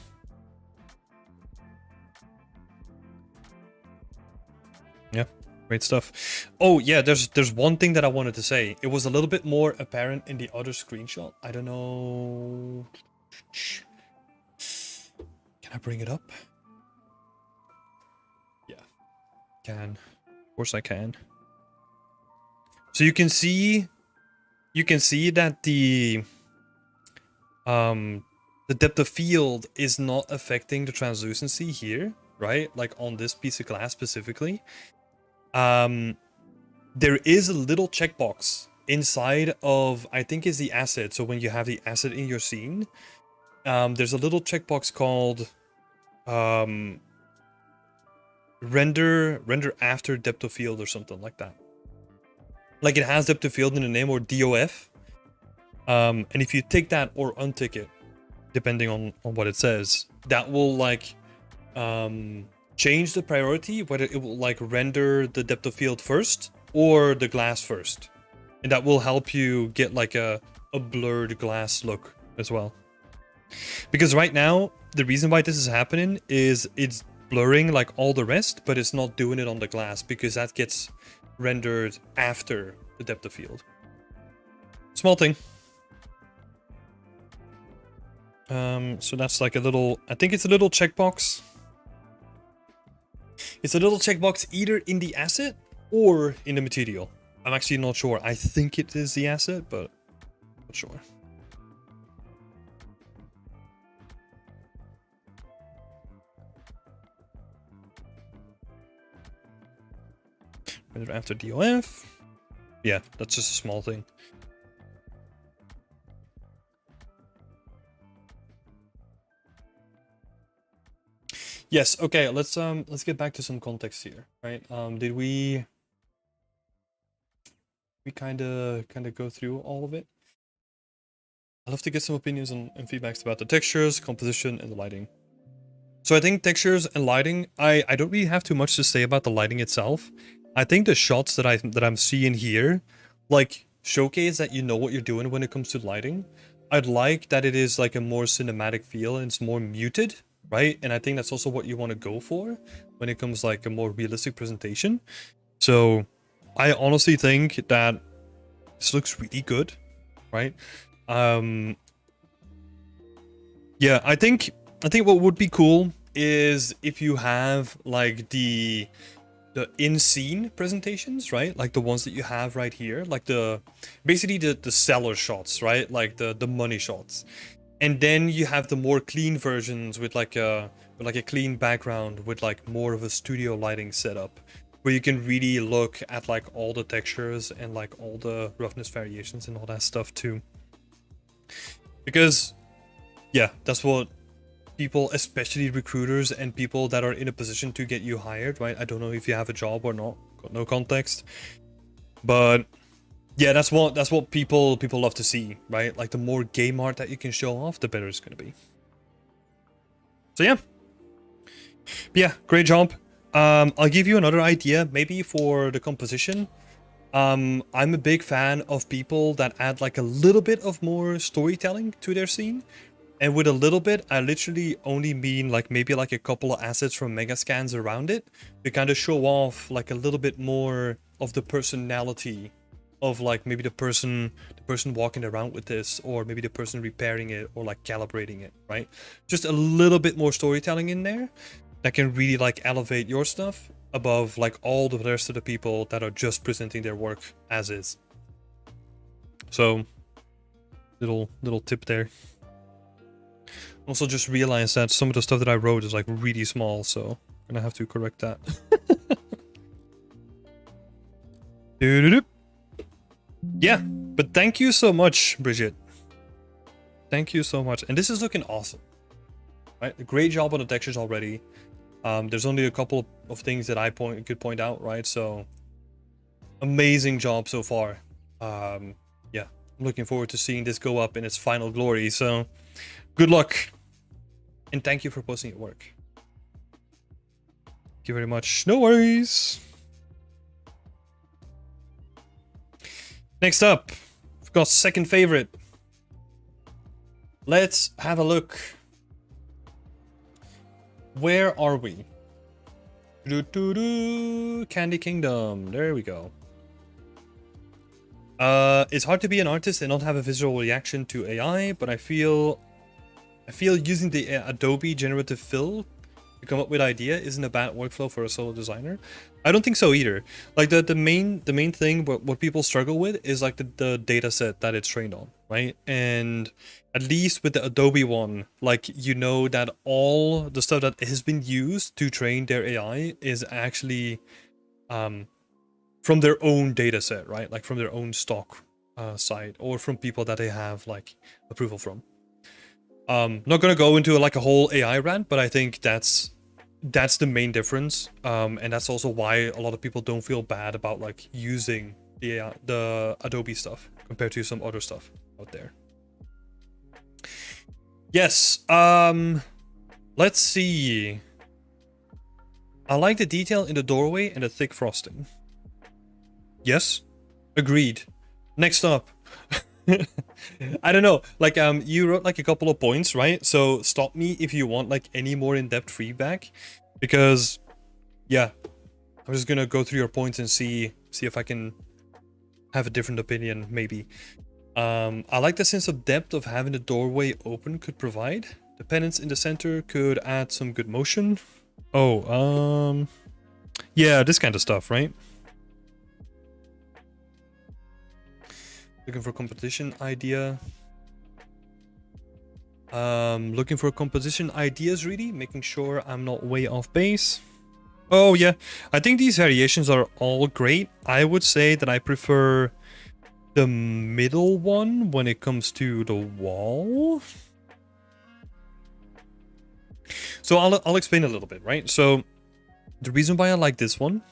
S1: Yeah, great stuff. Oh yeah, there's one thing that I wanted to say. It was a little bit more apparent in the other screenshot. I don't know. Can I bring it up? Yeah, can. Of course I can. So you can see that the depth of field is not affecting the translucency here, right? Like on this piece of glass specifically. There is a little checkbox inside of, I think is the asset. So when you have the asset in your scene, there's a little checkbox called render after depth of field or something like that. Like it has depth of field in the name, or DOF. And if you tick that or untick it, depending on what it says, that will like change the priority, whether it will like render the depth of field first or the glass first. And that will help you get like a blurred glass look as well. Because right now, the reason why this is happening is it's blurring like all the rest, but it's not doing it on the glass because that gets rendered after the depth of field. Small thing. So that's like a little, I think it's a little checkbox. It's a little checkbox either in the asset or in the material. I'm actually not sure. I think it is the asset, but not sure. Render after DOF. Yeah, that's just a small thing. Yes, okay, let's get back to some context here, right? Did we kind of go through all of it? I'd love to get some opinions and feedbacks about the textures, composition, and the lighting. So I think textures and lighting, I don't really have too much to say about the lighting itself. I think the shots that I'm seeing here, like, showcase that you know what you're doing when it comes to lighting. I'd like that it is like a more cinematic feel and it's more muted, right? And I think that's also what you want to go for when it comes like a more realistic presentation. So I honestly think that this looks really good, right? Yeah, I think what would be cool is if you have like the in-scene presentations, right? Like the ones that you have right here, like basically the seller shots, right? Like the money shots. And then you have the more clean versions with like a clean background with like more of a studio lighting setup, where you can really look at like all the textures and like all the roughness variations and all that stuff too. Because yeah, that's what people, especially recruiters and people that are in a position to get you hired, right? I don't know if you have a job or not, got no context, but yeah, that's what people love to see, right? Like the more game art that you can show off, the better it's gonna be. So yeah, but yeah, great job. I'll give you another idea maybe for the composition. I'm a big fan of people that add like a little bit of more storytelling to their scene. And with a little bit, I literally only mean like maybe like a couple of assets from Megascans around it to kind of show off like a little bit more of the personality of like maybe the person walking around with this, or maybe the person repairing it or like calibrating it, right? Just a little bit more storytelling in there that can really like elevate your stuff above like all the rest of the people that are just presenting their work as is. So little tip there. Also just realized that some of the stuff that I wrote is like really small, so I'm gonna have to correct that. Yeah, but thank you so much, Bridget. Thank you so much. And this is looking awesome. Right? A great job on the textures already. There's only a couple of things that I could point out, right? So amazing job so far. Yeah, I'm looking forward to seeing this go up in its final glory. So good luck. And thank you for posting your work. Thank you very much. No worries. Next up, we've got second favorite. Let's have a look. Where are we? Candy Kingdom. There we go. It's hard to be an artist and not have a visual reaction to AI, but I feel using the Adobe generative fill to come up with idea isn't a bad workflow for a solo designer. I don't think so either. Like the main thing what people struggle with is like the data set that it's trained on, right? And at least with the Adobe one, like you know that all the stuff that has been used to train their AI is actually from their own data set, right? Like from their own stock site, or from people that they have like approval from. Not gonna go into like a whole AI rant, but I think that's the main difference, and that's also why a lot of people don't feel bad about like using the Adobe stuff compared to some other stuff out there. Yes, let's see. I like the detail in the doorway and the thick frosting. Yes, agreed. Next up. I don't know, like you wrote like a couple of points, right? So stop me if you want like any more in-depth feedback, because yeah, I'm just gonna go through your points and see if I can have a different opinion maybe. I like the sense of depth of having the doorway open could provide. The pennants in the center could add some good motion. Oh, yeah, this kind of stuff, right? Looking for a composition idea. Looking for composition ideas, really, making sure I'm not way off base. Oh yeah, I think these variations are all great. I would say that I prefer the middle one when it comes to the wall. So I'll explain a little bit, right? So the reason why I like this one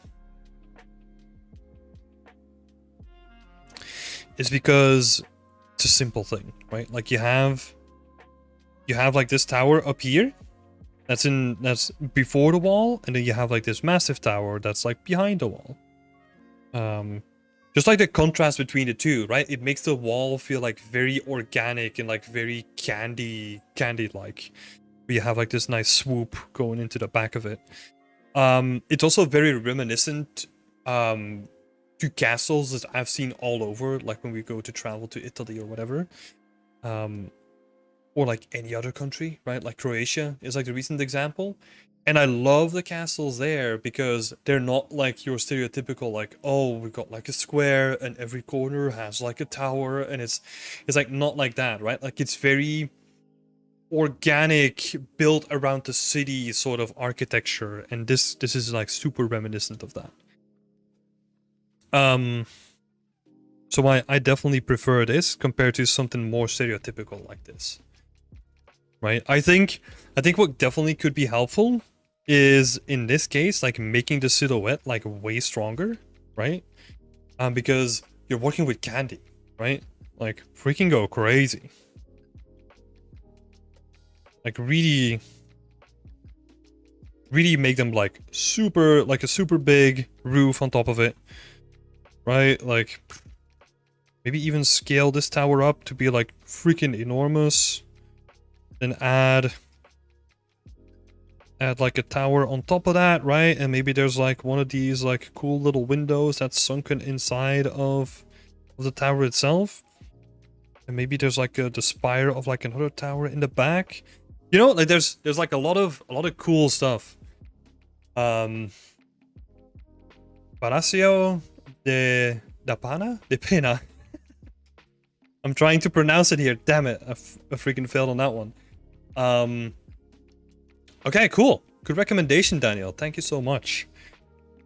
S1: is because it's a simple thing, right? Like you have like this tower up here that's before the wall, and then you have like this massive tower that's like behind the wall. Just like the contrast between the two, right? It makes the wall feel like very organic and like very candy like. You have like this nice swoop going into the back of it. It's also very reminiscent to castles that I've seen all over, like when we go to travel to Italy or whatever, or like any other country, right? Like Croatia is like the recent example, and I love the castles there because they're not like your stereotypical like, oh, we've got like a square and every corner has like a tower, and it's like not like that, right? Like it's very organic, built around the city sort of architecture, and this is like super reminiscent of that. So I definitely prefer this compared to something more stereotypical like this, right? I think what definitely could be helpful is in this case like making the silhouette like way stronger, right? Because you're working with candy, right? Like freaking go crazy. Like really make them like super, like a super big roof on top of it. right? Like, maybe even scale this tower up to be like freaking enormous. Then add like a tower on top of that, right? And maybe there's like one of these like cool little windows that's sunken inside of the tower itself. And maybe there's like the spire of like another tower in the back. You know, like there's like a lot of cool stuff. Palacio de Pena. I'm trying to pronounce it here. Damn it, I freaking failed on that one. Okay, cool. Good recommendation, Daniel. Thank you so much.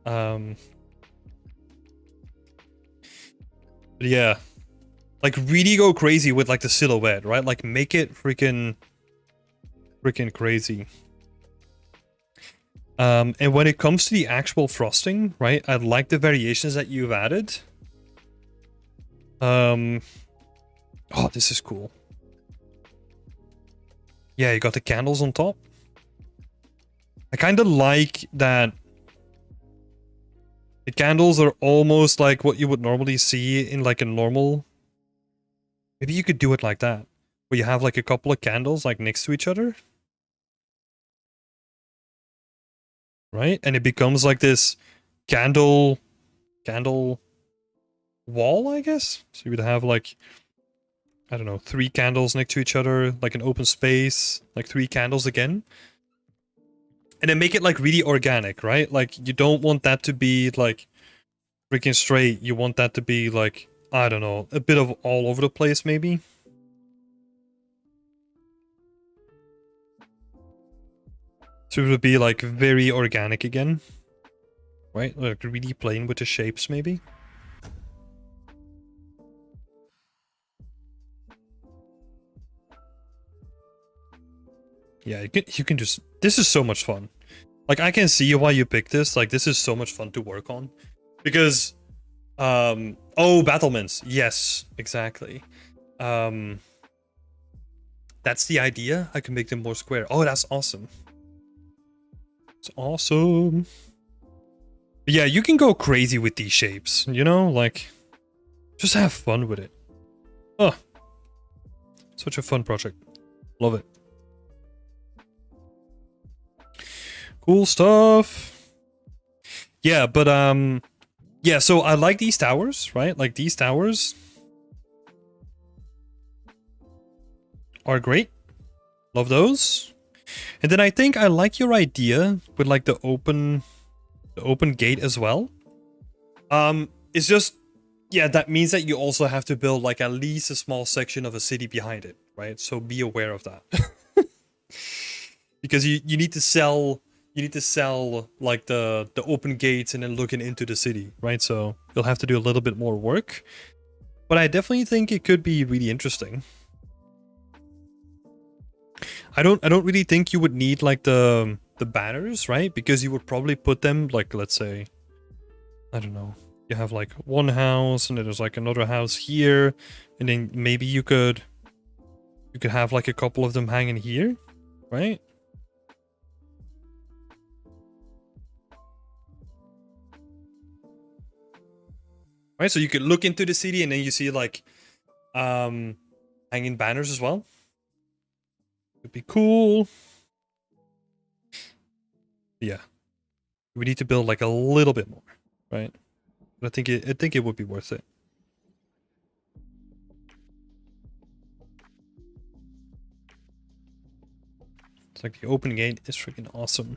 S1: But yeah, like really go crazy with like the silhouette, right? Like make it freaking crazy. And when it comes to the actual frosting, right? I like the variations that you've added. Oh, this is cool. Yeah, you got the candles on top. I kind of like that the candles are almost like what you would normally see in like a normal. Maybe you could do it like that, where you have like a couple of candles like next to each other. Right? And it becomes like this candle wall, I guess. So you would have like, I don't know, 3 candles next to each other, like an open space, like 3 candles again. And then make it like really organic, right? Like you don't want that to be like freaking straight. You want that to be like, I don't know, a bit of all over the place maybe. So it would be like very organic again. Right? Like really playing with the shapes maybe. Yeah, you can just... This is so much fun. Like, I can see why you picked this. Like, this is so much fun to work on. Because... oh, battlements. Yes, exactly. That's the idea. I can make them more square. Oh, that's awesome. It's awesome. But yeah, you can go crazy with these shapes. You know? Like, just have fun with it. Oh. Such a fun project. Love it. Cool stuff. Yeah, but yeah, so I like these towers, right? Like these towers are great. Love those. And then I think I like your idea with like the open gate as well. It's just, yeah, that means that you also have to build like at least a small section of a city behind it, right? So be aware of that. Because you need to sell like the open gates and then looking into the city, right? So you'll have to do a little bit more work. But I definitely think it could be really interesting. I don't really think you would need like the banners, right? Because you would probably put them like, let's say, I don't know, you have like one house and then there's like another house here, and then maybe you could have like a couple of them hanging here, right? Right, so you could look into the city and then you see like hanging banners as well. Would be cool. Yeah. We need to build like a little bit more, right? But I think it would be worth it. It's like the open gate is freaking awesome.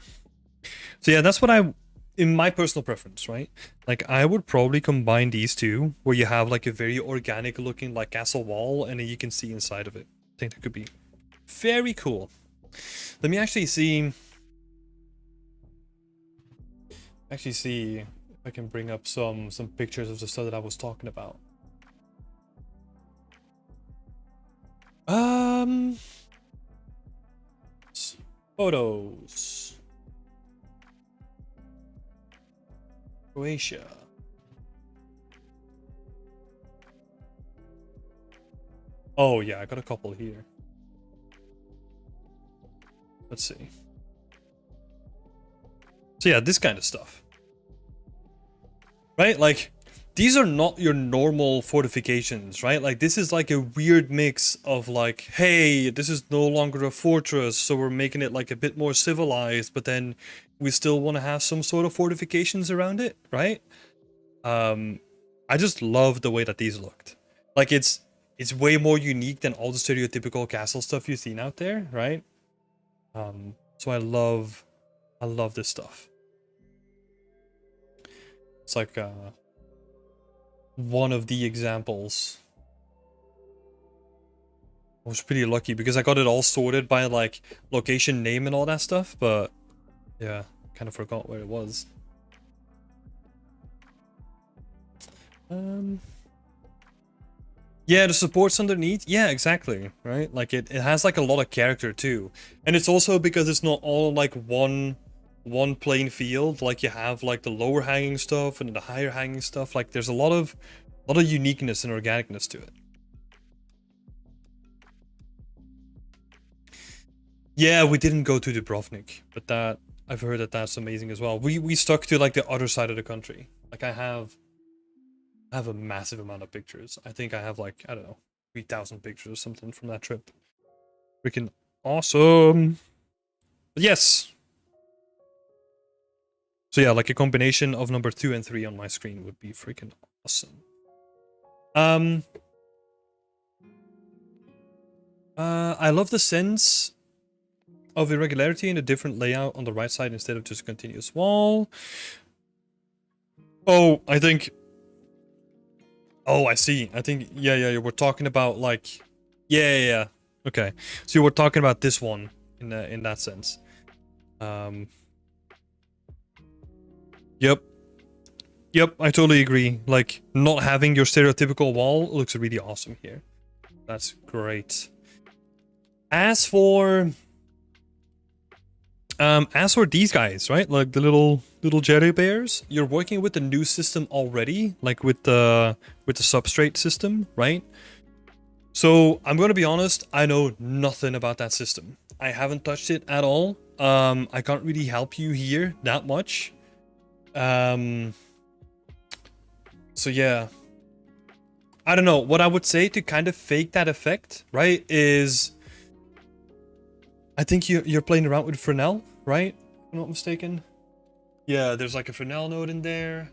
S1: So yeah, that's what in my personal preference, right? Like I would probably combine these two, where you have like a very organic looking like castle wall and then you can see inside of it. I think that could be very cool. Let me actually see if I can bring up some pictures of the stuff that I was talking about. Photos. Croatia. Oh yeah, I got a couple here. Let's see. So yeah, this kind of stuff. Right? Like these are not your normal fortifications, right? Like, this is like a weird mix of like, hey, this is no longer a fortress, so we're making it like a bit more civilized, but then we still want to have some sort of fortifications around it, right? I just love the way that these looked. Like, it's way more unique than all the stereotypical castle stuff you've seen out there, right? So I love this stuff. It's like one of the examples. I was pretty lucky because I got it all sorted by like location name and all that stuff, but yeah, kind of forgot where it was. Yeah, the supports underneath. Yeah, exactly. Right? Like it has like a lot of character too. And it's also because it's not all like one plain field. Like you have like the lower hanging stuff and the higher hanging stuff. Like there's a lot of uniqueness and organicness to it. Yeah, we didn't go to Dubrovnik, but that I've heard that that's amazing as well. We stuck to like the other side of the country. Like I have a massive amount of pictures. I think I have like, I don't know, 3,000 pictures or something from that trip. Freaking awesome. But yes. So yeah, like a combination of number 2 and 3 on my screen would be freaking awesome. I love the sense of irregularity in a different layout on the right side instead of just a continuous wall. Oh, I think... Oh, I see. I think, yeah, we're talking about like... Yeah. Okay. So you were talking about this one in that sense. Yep, I totally agree. Like, not having your stereotypical wall looks really awesome here. That's great. As for these guys, right? Like the little Jerry bears, you're working with the new system already, like with the substrate system, right? So I'm gonna be honest, I know nothing about that system. I haven't touched it at all. I can't really help you here that much. So yeah, I don't know. What I would say to kind of fake that effect, right, is I think you're playing around with Fresnel, right? If I'm not mistaken. Yeah, there's like a Fresnel node in there.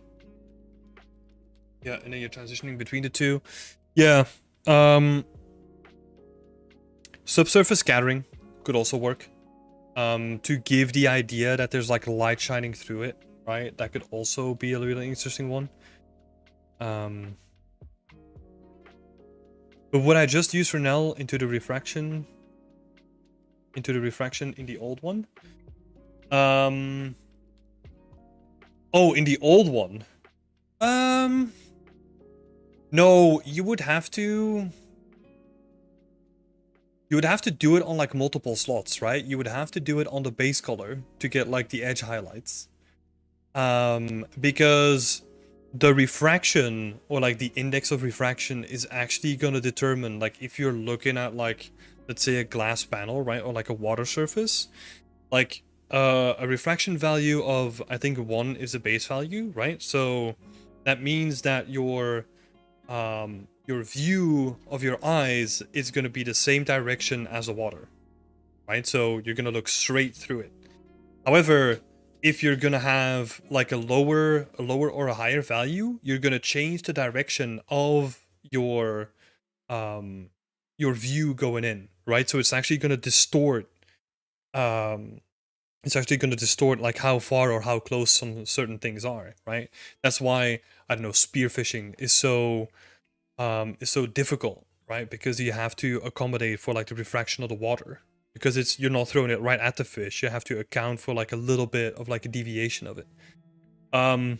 S1: Yeah, and then you're transitioning between the two. Yeah. Subsurface scattering could also work. To give the idea that there's like light shining through it, right? That could also be a really interesting one. But would I just use Fresnel into the refraction in the old one? Oh, in the old one. No, you would have to do it on like multiple slots, right? You would have to do it on the base color to get like the edge highlights. Because the refraction, or like the index of refraction, is actually going to determine, like, if you're looking at like, let's say a glass panel, right, or like a water surface, like a refraction value of, I think 1 is a base value, right? So that means that your view of your eyes is going to be the same direction as the water, right? So you're going to look straight through it. However, if you're going to have like a lower or a higher value, you're going to change the direction of your view going in, right? So it's actually going to distort like how far or how close some certain things are, right? That's why, I don't know, spearfishing is so difficult, right? Because you have to accommodate for like the refraction of the water, because you're not throwing it right at the fish. You have to account for like a little bit of like a deviation of it. Long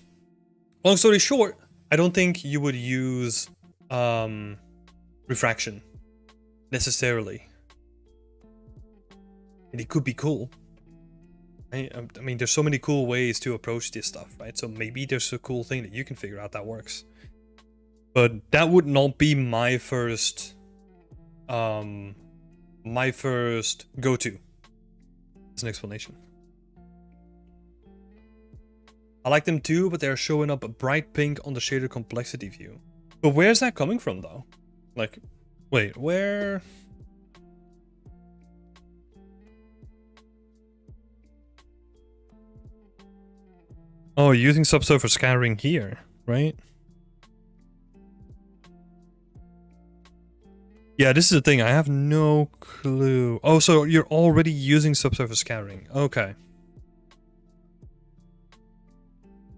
S1: story short, I don't think you would use refraction necessarily, and it could be cool, right? I mean, there's so many cool ways to approach this stuff, right? So maybe there's a cool thing that you can figure out that works. But that would not be my first go-to as an explanation. I like them too, but they're showing up a bright pink on the shader complexity view. But where's that coming from though? Like, wait, where? Oh, using subsurface scattering here, right? Yeah, this is the thing. I have no clue. Oh, so you're already using subsurface scattering. Okay.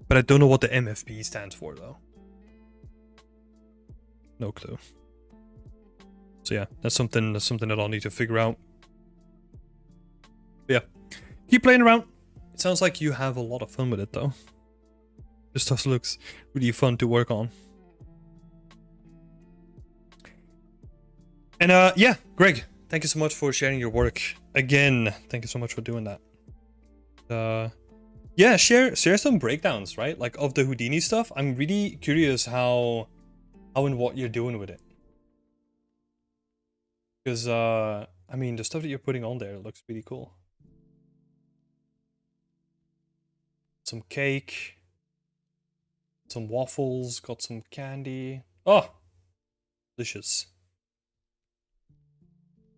S1: But I don't know what the MFP stands for, though. No clue. So yeah, that's something that I'll need to figure out. But yeah, keep playing around. It sounds like you have a lot of fun with it, though. This stuff looks really fun to work on. And yeah, Greg, thank you so much for sharing your work again. Thank you so much for doing that. Yeah, share some breakdowns, right? Like of the Houdini stuff. I'm really curious how and what you're doing with it. Because I mean, the stuff that you're putting on there looks really cool. Some cake, some waffles, got some candy. Oh, delicious.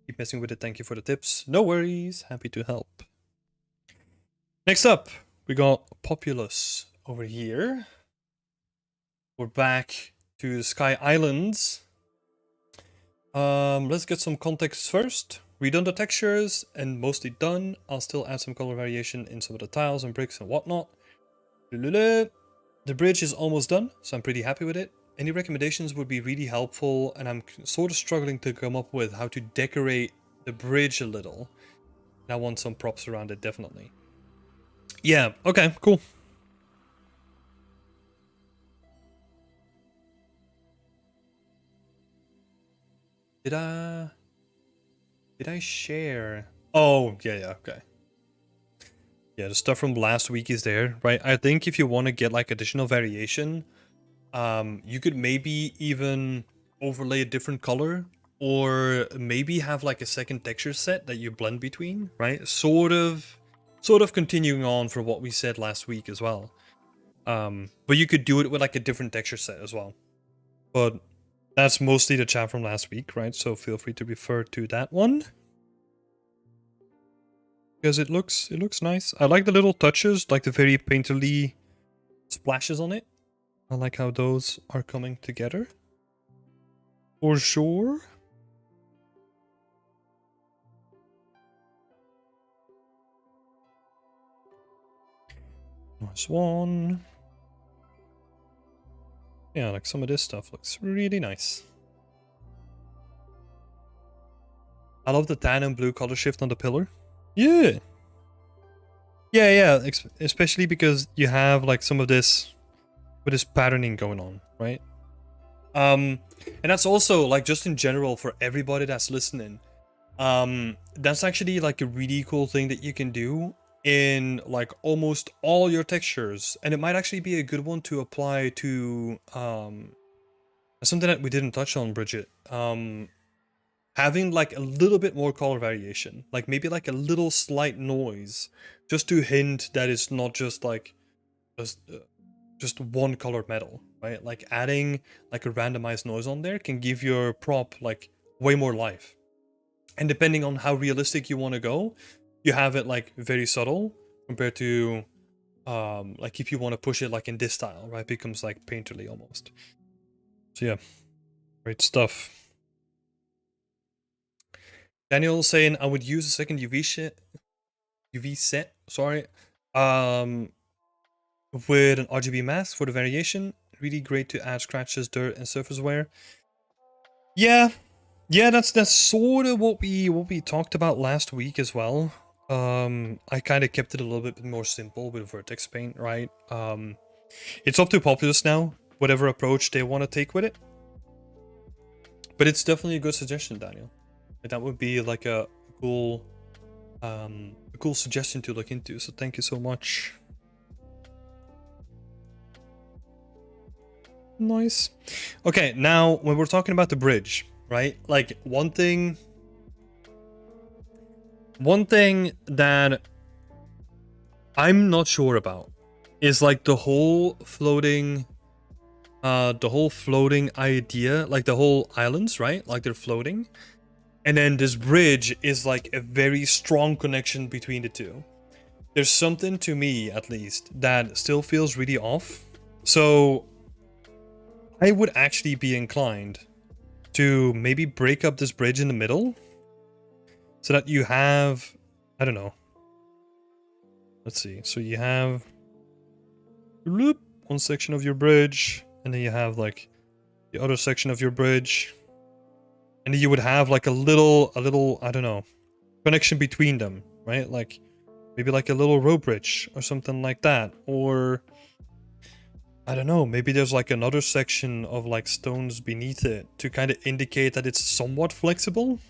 S1: Keep messing with it. Thank you for the tips. No worries. Happy to help. Next up, we got Populous over here. We're back to the Sky Islands. Let's get some context first. Redone the textures and mostly done. I'll still add some color variation in some of the tiles and bricks and whatnot. The bridge is almost done, so I'm pretty happy with it. Any recommendations would be really helpful, and I'm sort of struggling to come up with how to decorate the bridge a little. And I want some props around it, definitely. Yeah, okay, cool. Did I share? Oh, yeah, okay. Yeah, the stuff from last week is there, right? I think if you want to get like additional variation, you could maybe even overlay a different color, or maybe have like a second texture set that you blend between, right? Sort of continuing on for what we said last week as well. But you could do it with like a different texture set as well. But that's mostly the chat from last week, right? So feel free to refer to that one. Because it looks nice. I like the little touches, like the very painterly splashes on it. I like how those are coming together. For sure. Nice one. Yeah, like some of this stuff looks really nice. I love the tan and blue color shift on the pillar. Yeah. Yeah, especially because you have like some of this with this patterning going on, right? And that's also like just in general for everybody that's listening. That's actually like a really cool thing that you can do in like almost all your textures, and it might actually be a good one to apply to something that we didn't touch on, Bridget. Having like a little bit more color variation, like maybe like a little slight noise, just to hint that it's not just like just one colored metal, right? Like adding like a randomized noise on there can give your prop like way more life. And depending on how realistic you want to go, you have it like very subtle compared to like if you want to push it like in this style, right? It becomes like painterly almost. So yeah, great stuff. Daniel saying I would use a second UV set, sorry, with an RGB mask for the variation. Really great to add scratches, dirt, and surface wear. Yeah, that's sort of what we talked about last week as well. I kind of kept it a little bit more simple with vertex paint, right? It's up to Populous now, whatever approach they want to take with it. But it's definitely a good suggestion, Daniel. That would be like a cool suggestion to look into. So thank you so much. Nice. Okay, now when we're talking about the bridge, right? Like one thing that I'm not sure about is like the whole floating idea, like the whole islands, right? Like they're floating. And then this bridge is like a very strong connection between the two. There's something to me, at least, that still feels really off. So I would actually be inclined to maybe break up this bridge in the middle so that you have, I don't know. Let's see. So you have one section of your bridge, and then you have like the other section of your bridge. And then you would have like a little, I don't know, connection between them, right? Like maybe like a little rope bridge or something like that. Or I don't know, maybe there's like another section of like stones beneath it to kind of indicate that it's somewhat flexible,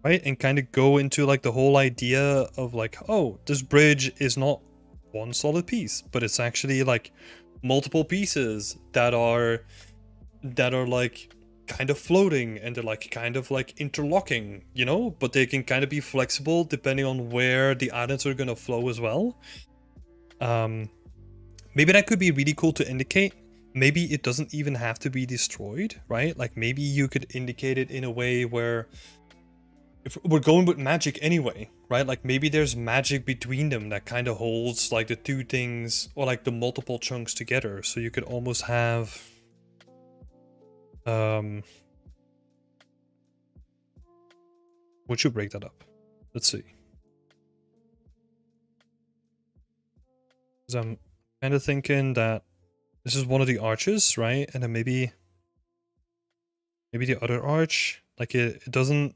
S1: right? And kind of go into like the whole idea of like, oh, this bridge is not one solid piece, but it's actually like multiple pieces that are like kind of floating, and they're like kind of like interlocking, you know, but they can kind of be flexible depending on where the islands are going to flow as well. Maybe that could be really cool to indicate. Maybe it doesn't even have to be destroyed, right? Like maybe you could indicate it in a way where, if we're going with magic anyway, right? Like maybe there's magic between them that kind of holds like the two things, or like the multiple chunks together. So you could almost have would you break that up? Let's see. Because I'm kind of thinking that this is one of the arches, right? And then maybe the other arch, like it doesn't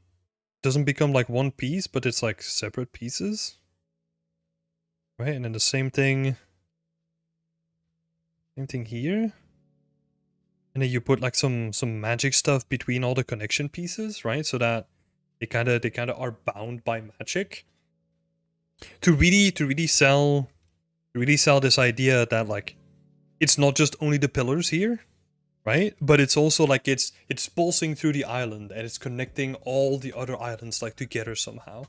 S1: become like one piece, but it's like separate pieces, right? And then the same thing here. And then you put like some magic stuff between all the connection pieces, right? So that they kind of are bound by magic. To really sell this idea that like it's not just only the pillars here, right? But it's also like it's pulsing through the island, and it's connecting all the other islands like together somehow.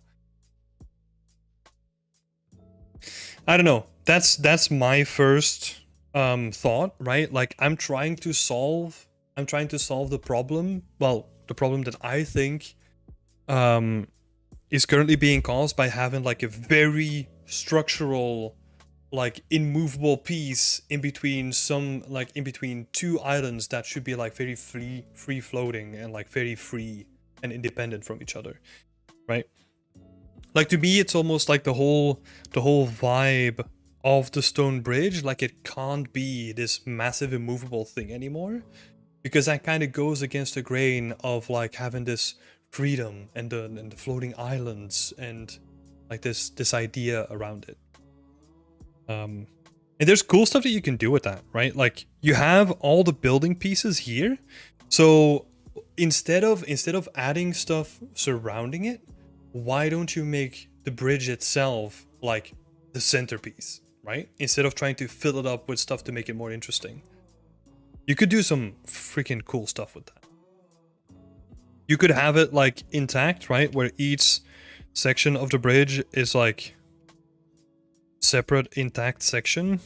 S1: I don't know. That's my first thought, right? Like I'm trying to solve the problem. Well, the problem that I think is currently being caused by having like a very structural, like immovable piece in between two islands that should be like very free floating and like very free and independent from each other, right? Like to me it's almost like the whole vibe of the stone bridge, like it can't be this massive immovable thing anymore, because that kind of goes against the grain of like having this freedom and the floating islands and like this idea around it. And there's cool stuff that you can do with that, right? Like you have all the building pieces here, so instead of adding stuff surrounding it, why don't you make the bridge itself like the centerpiece, right? Instead of trying to fill it up with stuff to make it more interesting. You could do some freaking cool stuff with that. You could have it like intact, right? Where each section of the bridge is like separate intact section.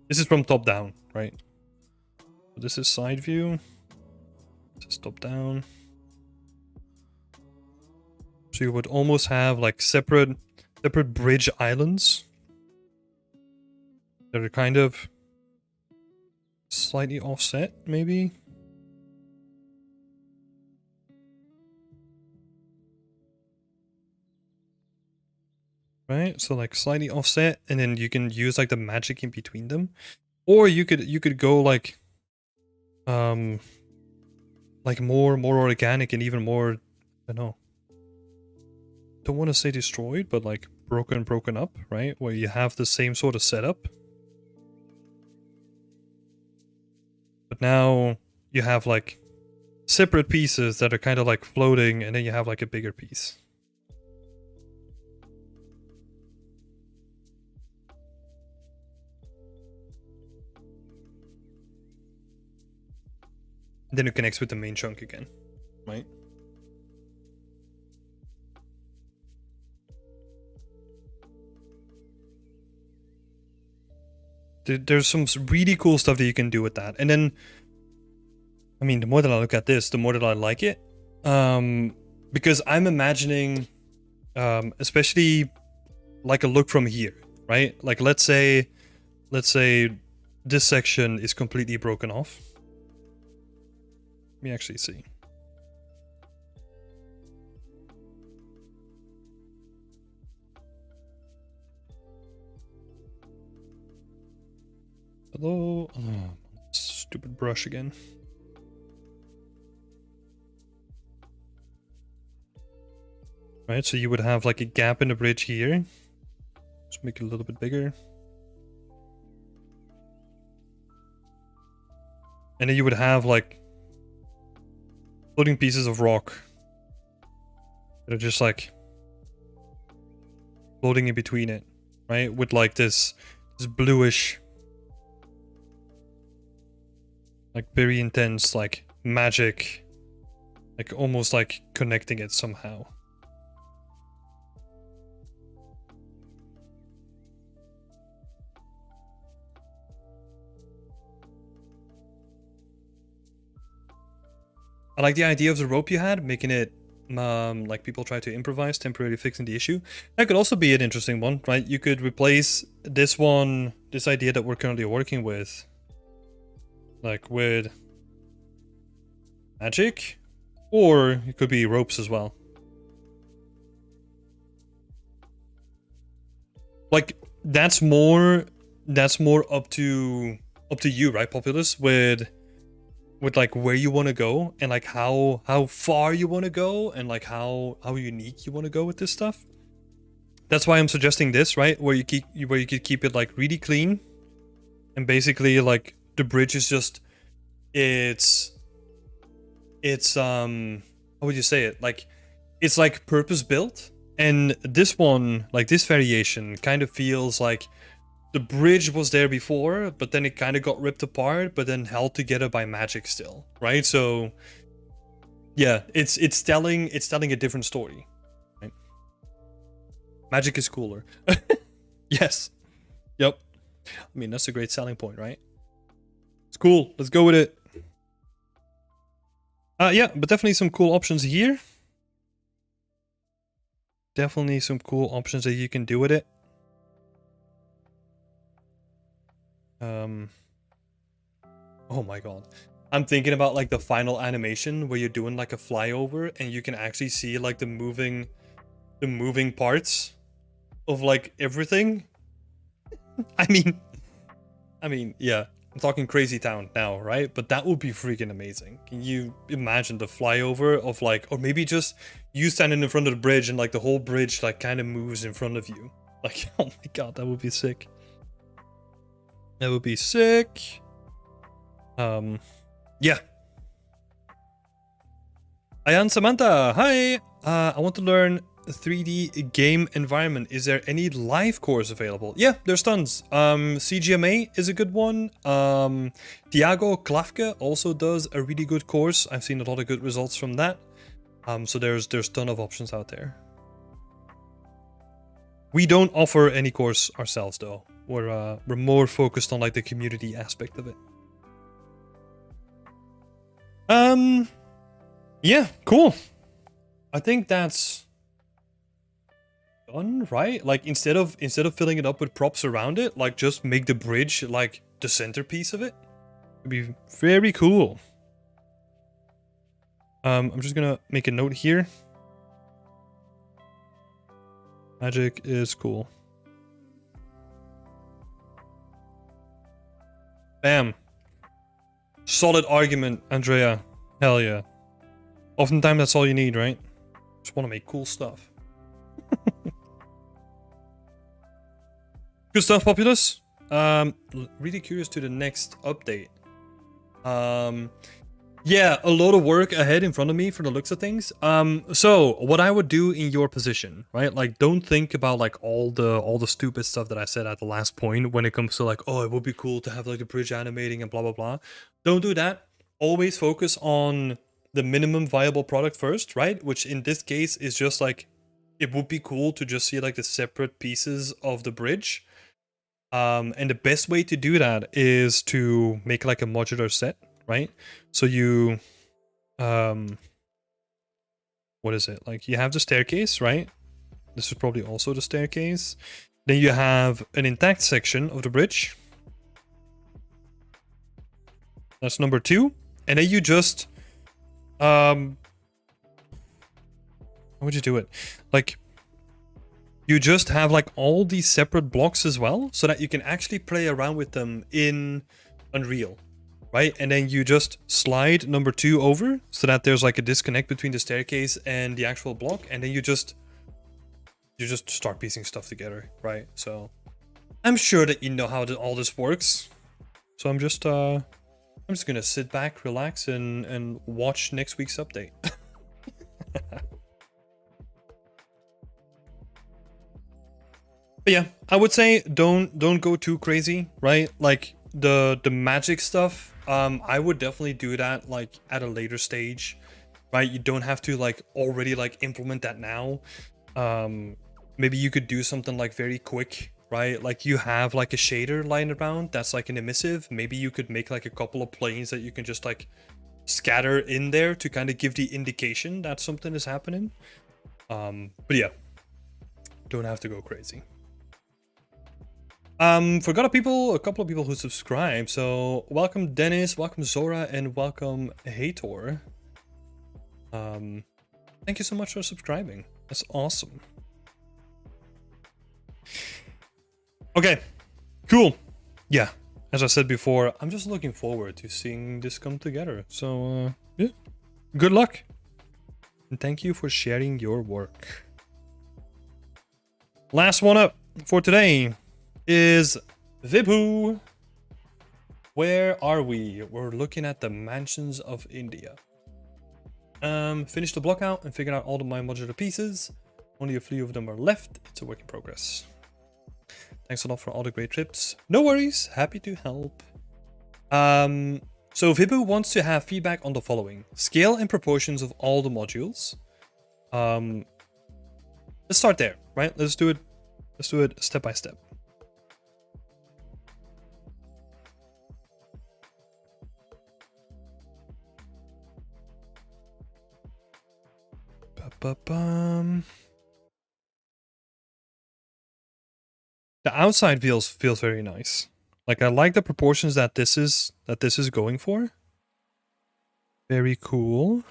S1: This is from top down, right? This is side view. This is top down. So you would almost have like separate bridge islands that are kind of slightly offset, maybe. Right, so like slightly offset, and then you can use like the magic in between them, or you could go like more organic and even more, I don't know, don't want to say destroyed, but like broken up, right? Where you have the same sort of setup, but now you have like separate pieces that are kind of like floating, and then you have like a bigger piece. And then it connects with the main chunk again, right? there's some really cool stuff that you can do with that. And then, I mean, the more that I look at this, the more that I like it. Because I'm imagining, especially like a look from here, right? Like let's say this section is completely broken off. Let me actually see. Hello? Oh, stupid brush again. Right, so you would have like a gap in the bridge here. Just make it a little bit bigger. And then you would have like floating pieces of rock that are just like floating in between it, right? With like this bluish, like very intense, like magic, like almost like connecting it somehow. I like the idea of the rope you had, making it like people try to improvise, temporarily fixing the issue. That could also be an interesting one, right? You could replace this one, this idea that we're currently working with, like with magic, or it could be ropes as well. Like that's more up to you, right, Populous, with like where you want to go and like how far you want to go and like how unique you want to go with this stuff. That's why I'm suggesting this, right? Where you could keep it like really clean, and basically like the bridge is just it's how would you say it? Like it's like purpose built, and this one, like this variation, kind of feels like the bridge was there before, but then it kind of got ripped apart, but then held together by magic still, right? So yeah, it's telling a different story, right? Magic is cooler. Yes. Yep. I mean, that's a great selling point, right? It's cool. Let's go with it. Yeah, but definitely some cool options here. Definitely some cool options that you can do with it. Oh my god. I'm thinking about like the final animation where you're doing like a flyover and you can actually see like the moving parts of like everything. I mean, yeah, I'm talking crazy town now, right? But that would be freaking amazing. Can you imagine the flyover of like, or maybe just you standing in front of the bridge and like the whole bridge like kind of moves in front of you. Like, oh my god, that would be sick. That would be sick. Yeah. Ayan Samantha, hi. I want to learn 3D game environment. Is there any live course available? Yeah, there's tons. CGMA is a good one. Tiago Klafke also does a really good course. I've seen a lot of good results from that. So there's ton of options out there. We don't offer any course ourselves though. We're more focused on like the community aspect of it. Yeah, cool. I think that's done, right? Like instead of filling it up with props around it, like just make the bridge like the centerpiece of it. It'd be very cool. I'm just gonna make a note here. Magic is cool. Bam. Solid argument, Andrea. Hell yeah. Oftentimes that's all you need, right? Just want to make cool stuff. Good stuff, Populous. Really curious to the next update. Yeah, a lot of work ahead in front of me for the looks of things. So what I would do in your position, right? Like, don't think about like all the stupid stuff that I said at the last point when it comes to like, oh, it would be cool to have like a bridge animating and blah blah blah. Don't do that. Always focus on the minimum viable product first, right? Which in this case is just like, it would be cool to just see like the separate pieces of the bridge. And the best way to do that is to make like a modular set, right? So you, what is it? Like you have the staircase, right? This is probably also the staircase. Then you have an intact section of the bridge. That's number 2. And then you just, how would you do it? Like, you just have like all these separate blocks as well, so that you can actually play around with them in Unreal, right? And then you just slide number 2 over, so that there's like a disconnect between the staircase and the actual block, and then you just start piecing stuff together, right? So I'm sure that you know how all this works. So I'm just gonna sit back, relax, and watch next week's update. But yeah, I would say don't go too crazy, right? Like the magic stuff, I would definitely do that like at a later stage, right? You don't have to like already like implement that now. Maybe you could do something like very quick, right? Like you have like a shader lying around that's like an emissive. Maybe you could make like a couple of planes that you can just like scatter in there to kind of give the indication that something is happening. But yeah, don't have to go crazy. Forgot a couple of people who subscribed. So welcome Dennis, welcome Zora, and welcome Hator. Thank you so much for subscribing. That's awesome. Okay, cool. Yeah, as I said before, I'm just looking forward to seeing this come together. So yeah, good luck. And thank you for sharing your work. Last one up for today is Vibhu. Where are we? We're looking at the mansions of India. Finished the block out and figured out all of my modular pieces. Only a few of them are left. It's a work in progress. Thanks a lot for all the great tips. No worries. Happy to help. So Vibhu wants to have feedback on the following: scale and proportions of all the modules. Let's start there, right? Let's do it step by step. The outside feels very nice. Like I like the proportions that this is going for. Very cool.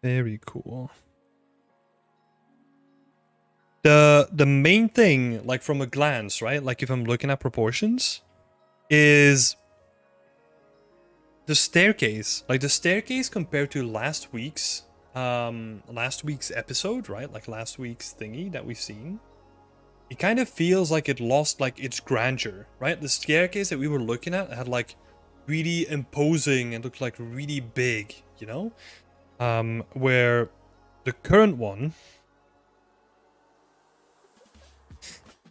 S1: Very cool. The main thing, like from a glance, right? Like if I'm looking at proportions, is the staircase. Like the staircase compared to last week's episode, right? Like last week's thingy that we've seen. It kind of feels like it lost like its grandeur, right? The staircase that we were looking at had like really imposing and looked like really big, you know? Where the current one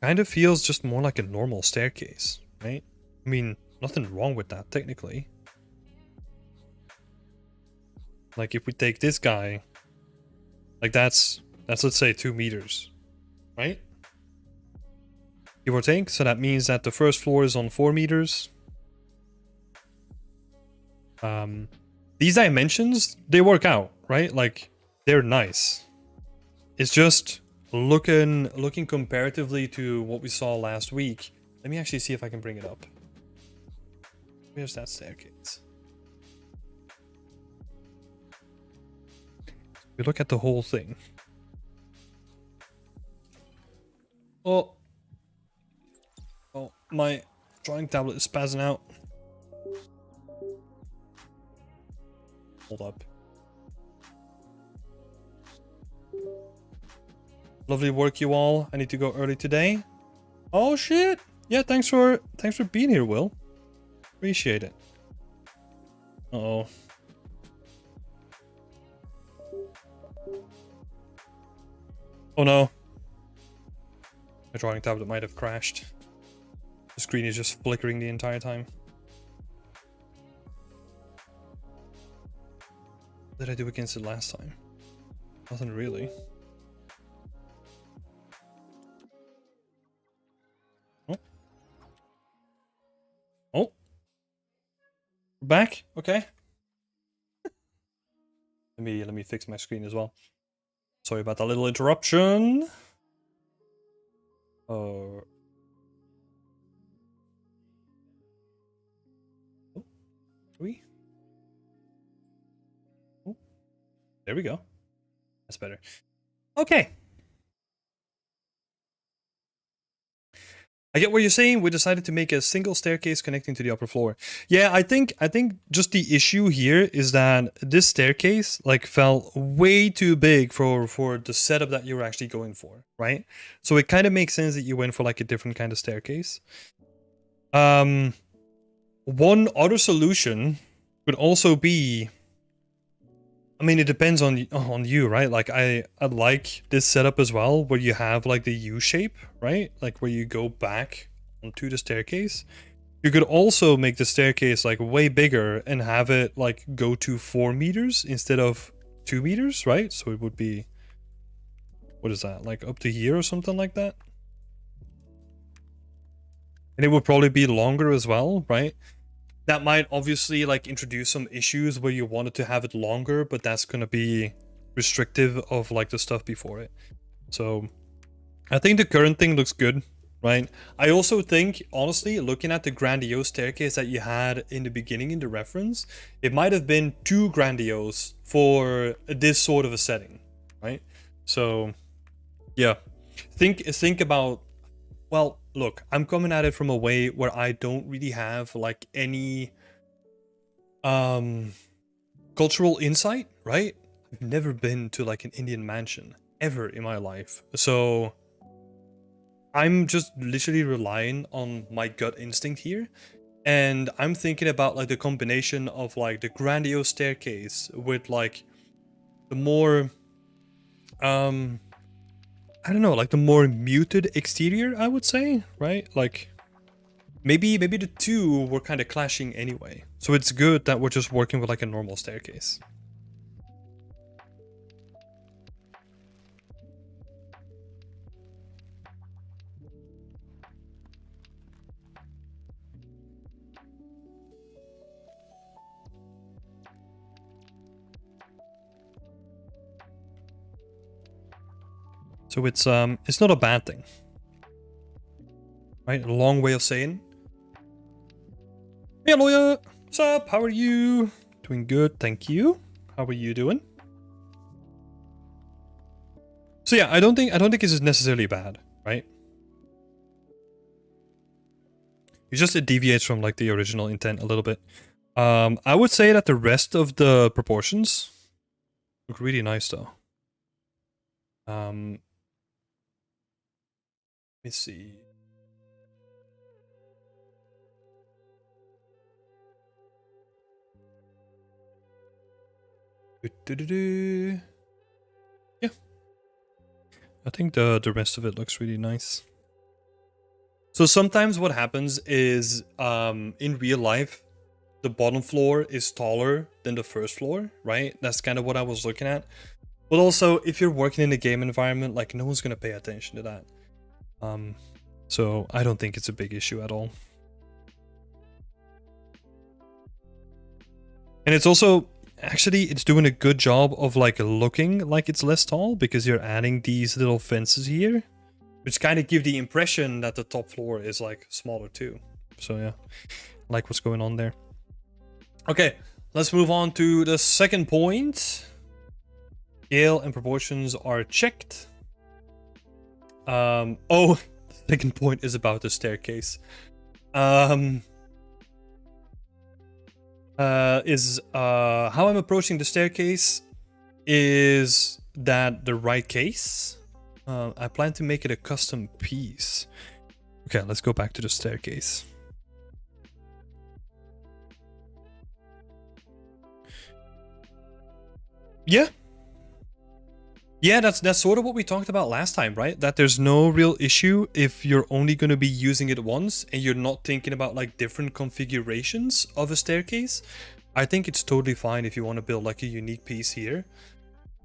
S1: kind of feels just more like a normal staircase, right? I mean, nothing wrong with that technically. Like if we take this guy, like that's let's say 2 meters, right? Give or take. So that means that the first floor is on 4 meters. These dimensions, they work out, right? Like they're nice. It's just looking comparatively to what we saw last week. Let me actually see if I can bring it up. Where's that staircase? We look at the whole thing. Oh, my drawing tablet is spazzing out. Hold up. Lovely work, you all. I need to go early today. Oh shit! Yeah, thanks for being here, Will. Appreciate it. Uh-oh. Oh no. My drawing tablet might have crashed. The screen is just flickering the entire time. What did I do against it last time? Nothing really. Okay. Let me fix my screen as well. Sorry about that little interruption. Oh. We. Oh, there we go. That's better. Okay. I get what you're saying. We decided to make a single staircase connecting to the upper floor. Yeah, I think just the issue here is that this staircase like felt way too big for the setup that you were actually going for, right? So it kind of makes sense that you went for like a different kind of staircase. One other solution would also be, I mean, it depends on you, right? Like I like this setup as well, where you have like the U shape, right? Like where you go back onto the staircase. You could also make the staircase like way bigger and have it like go to 4 meters instead of 2 meters, right? So it would be, what is that? Like up to here or something like that. And it would probably be longer as well, right? That might obviously like introduce some issues where you wanted to have it longer, but that's going to be restrictive of like the stuff before it. So I think the current thing looks good, right? I also think, honestly, looking at the grandiose staircase that you had in the beginning in the reference, it might have been too grandiose for this sort of a setting, right? So yeah, think about, well, look, I'm coming at it from a way where I don't really have like any cultural insight, right? I've never been to like an Indian mansion ever in my life. So I'm just literally relying on my gut instinct here. And I'm thinking about like the combination of like the grandiose staircase with like the more I don't know, like the more muted exterior, I would say, right? Like maybe the two were kind of clashing anyway. So it's good that we're just working with like a normal staircase. So it's not a bad thing. Right? A long way of saying, hey lawyer, what's up? How are you? Doing good, thank you. How are you doing? So yeah, I don't think this is necessarily bad, right? It just it deviates from like the original intent a little bit. I would say that the rest of the proportions look really nice though. Let me see. Yeah. I think the rest of it looks really nice. So sometimes what happens is in real life, the bottom floor is taller than the first floor, right? That's kind of what I was looking at. But also, if you're working in a game environment, like no one's gonna pay attention to that. So I don't think it's a big issue at all. And it's also, actually, it's doing a good job of like looking like it's less tall because you're adding these little fences here, which kind of give the impression that the top floor is like smaller too. So yeah, I like what's going on there. Okay, let's move on to the second point. Scale and proportions are checked. Oh, the second point is about the staircase. How I'm approaching the staircase is that the right case. I plan to make it a custom piece. Okay, let's go back to the staircase. Yeah. Yeah, that's sort of what we talked about last time, right? That there's no real issue if you're only going to be using it once and you're not thinking about like different configurations of a staircase. I think it's totally fine if you want to build like a unique piece here.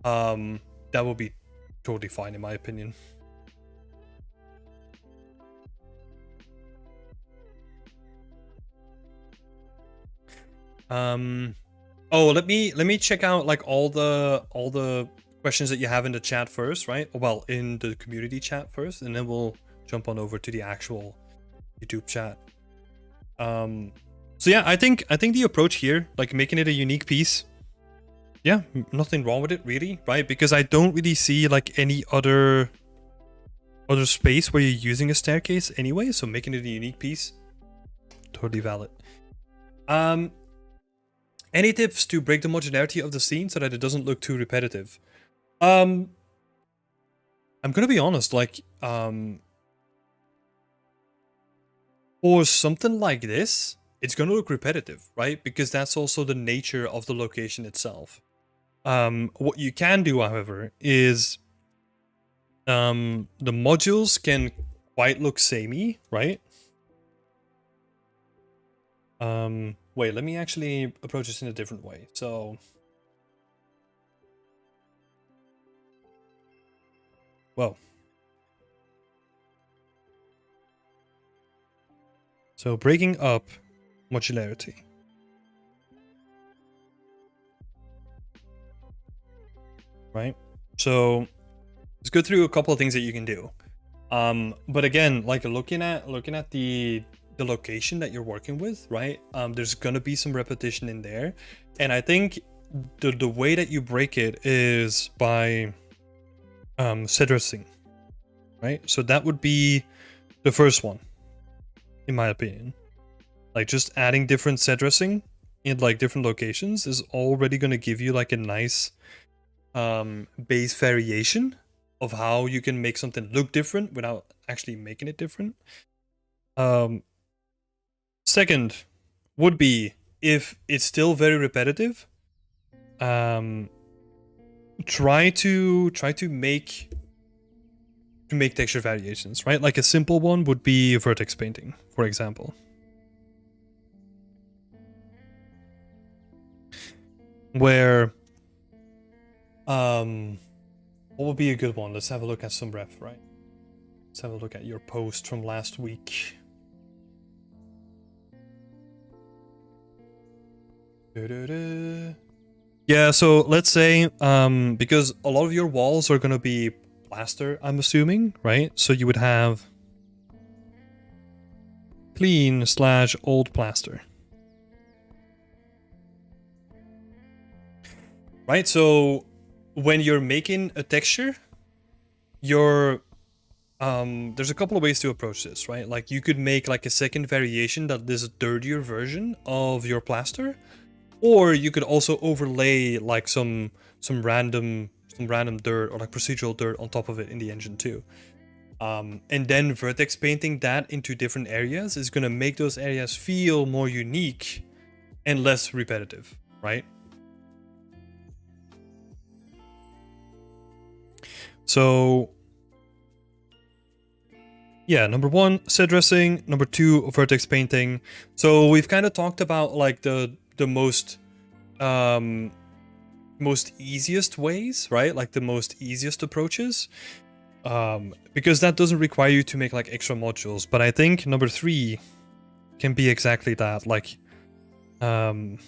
S1: That will be totally fine in my opinion. Oh, let me check out like all the questions that you have in the chat first, right? Well, in the community chat first, and then we'll jump on over to the actual YouTube chat. So yeah, I think the approach here, like making it a unique piece, yeah, nothing wrong with it really, right? Because I don't really see like any other space where you're using a staircase anyway, so making it a unique piece, totally valid. Any tips to break the modularity of the scene so that it doesn't look too repetitive? I'm gonna be honest, like, for something like this, it's gonna look repetitive, right? Because that's also the nature of the location itself. What you can do, however, is the modules can quite look samey, right? Wait, let me actually approach this in a different way. So, well, so breaking up modularity. Right? So let's go through a couple of things that you can do. But again, like looking at the location that you're working with, right? There's gonna be some repetition in there. And I think the way that you break it is by set dressing. Right? So that would be the first one, in my opinion. Like just adding different set dressing in like different locations is already gonna give you like a nice base variation of how you can make something look different without actually making it different. Second would be, if it's still very repetitive, try to make texture variations, right? Like a simple one would be vertex painting, for example. Where what would be a good one? Let's have a look at some ref, right? Let's have a look at your post from last week. Yeah, so let's say because a lot of your walls are gonna be plaster, I'm assuming, right? So you would have clean / old plaster. Right, so when you're making a texture, you're there's a couple of ways to approach this, right? Like you could make like a second variation that is a dirtier version of your plaster, or you could also overlay like some random dirt or like procedural dirt on top of it in the engine too. And then vertex painting that into different areas is gonna make those areas feel more unique and less repetitive, right? So yeah, number one, set dressing. Number two, vertex painting. So we've kind of talked about like the most easiest ways, right? Like the most easiest approaches, because that doesn't require you to make like extra modules. But I think number three can be exactly that, like module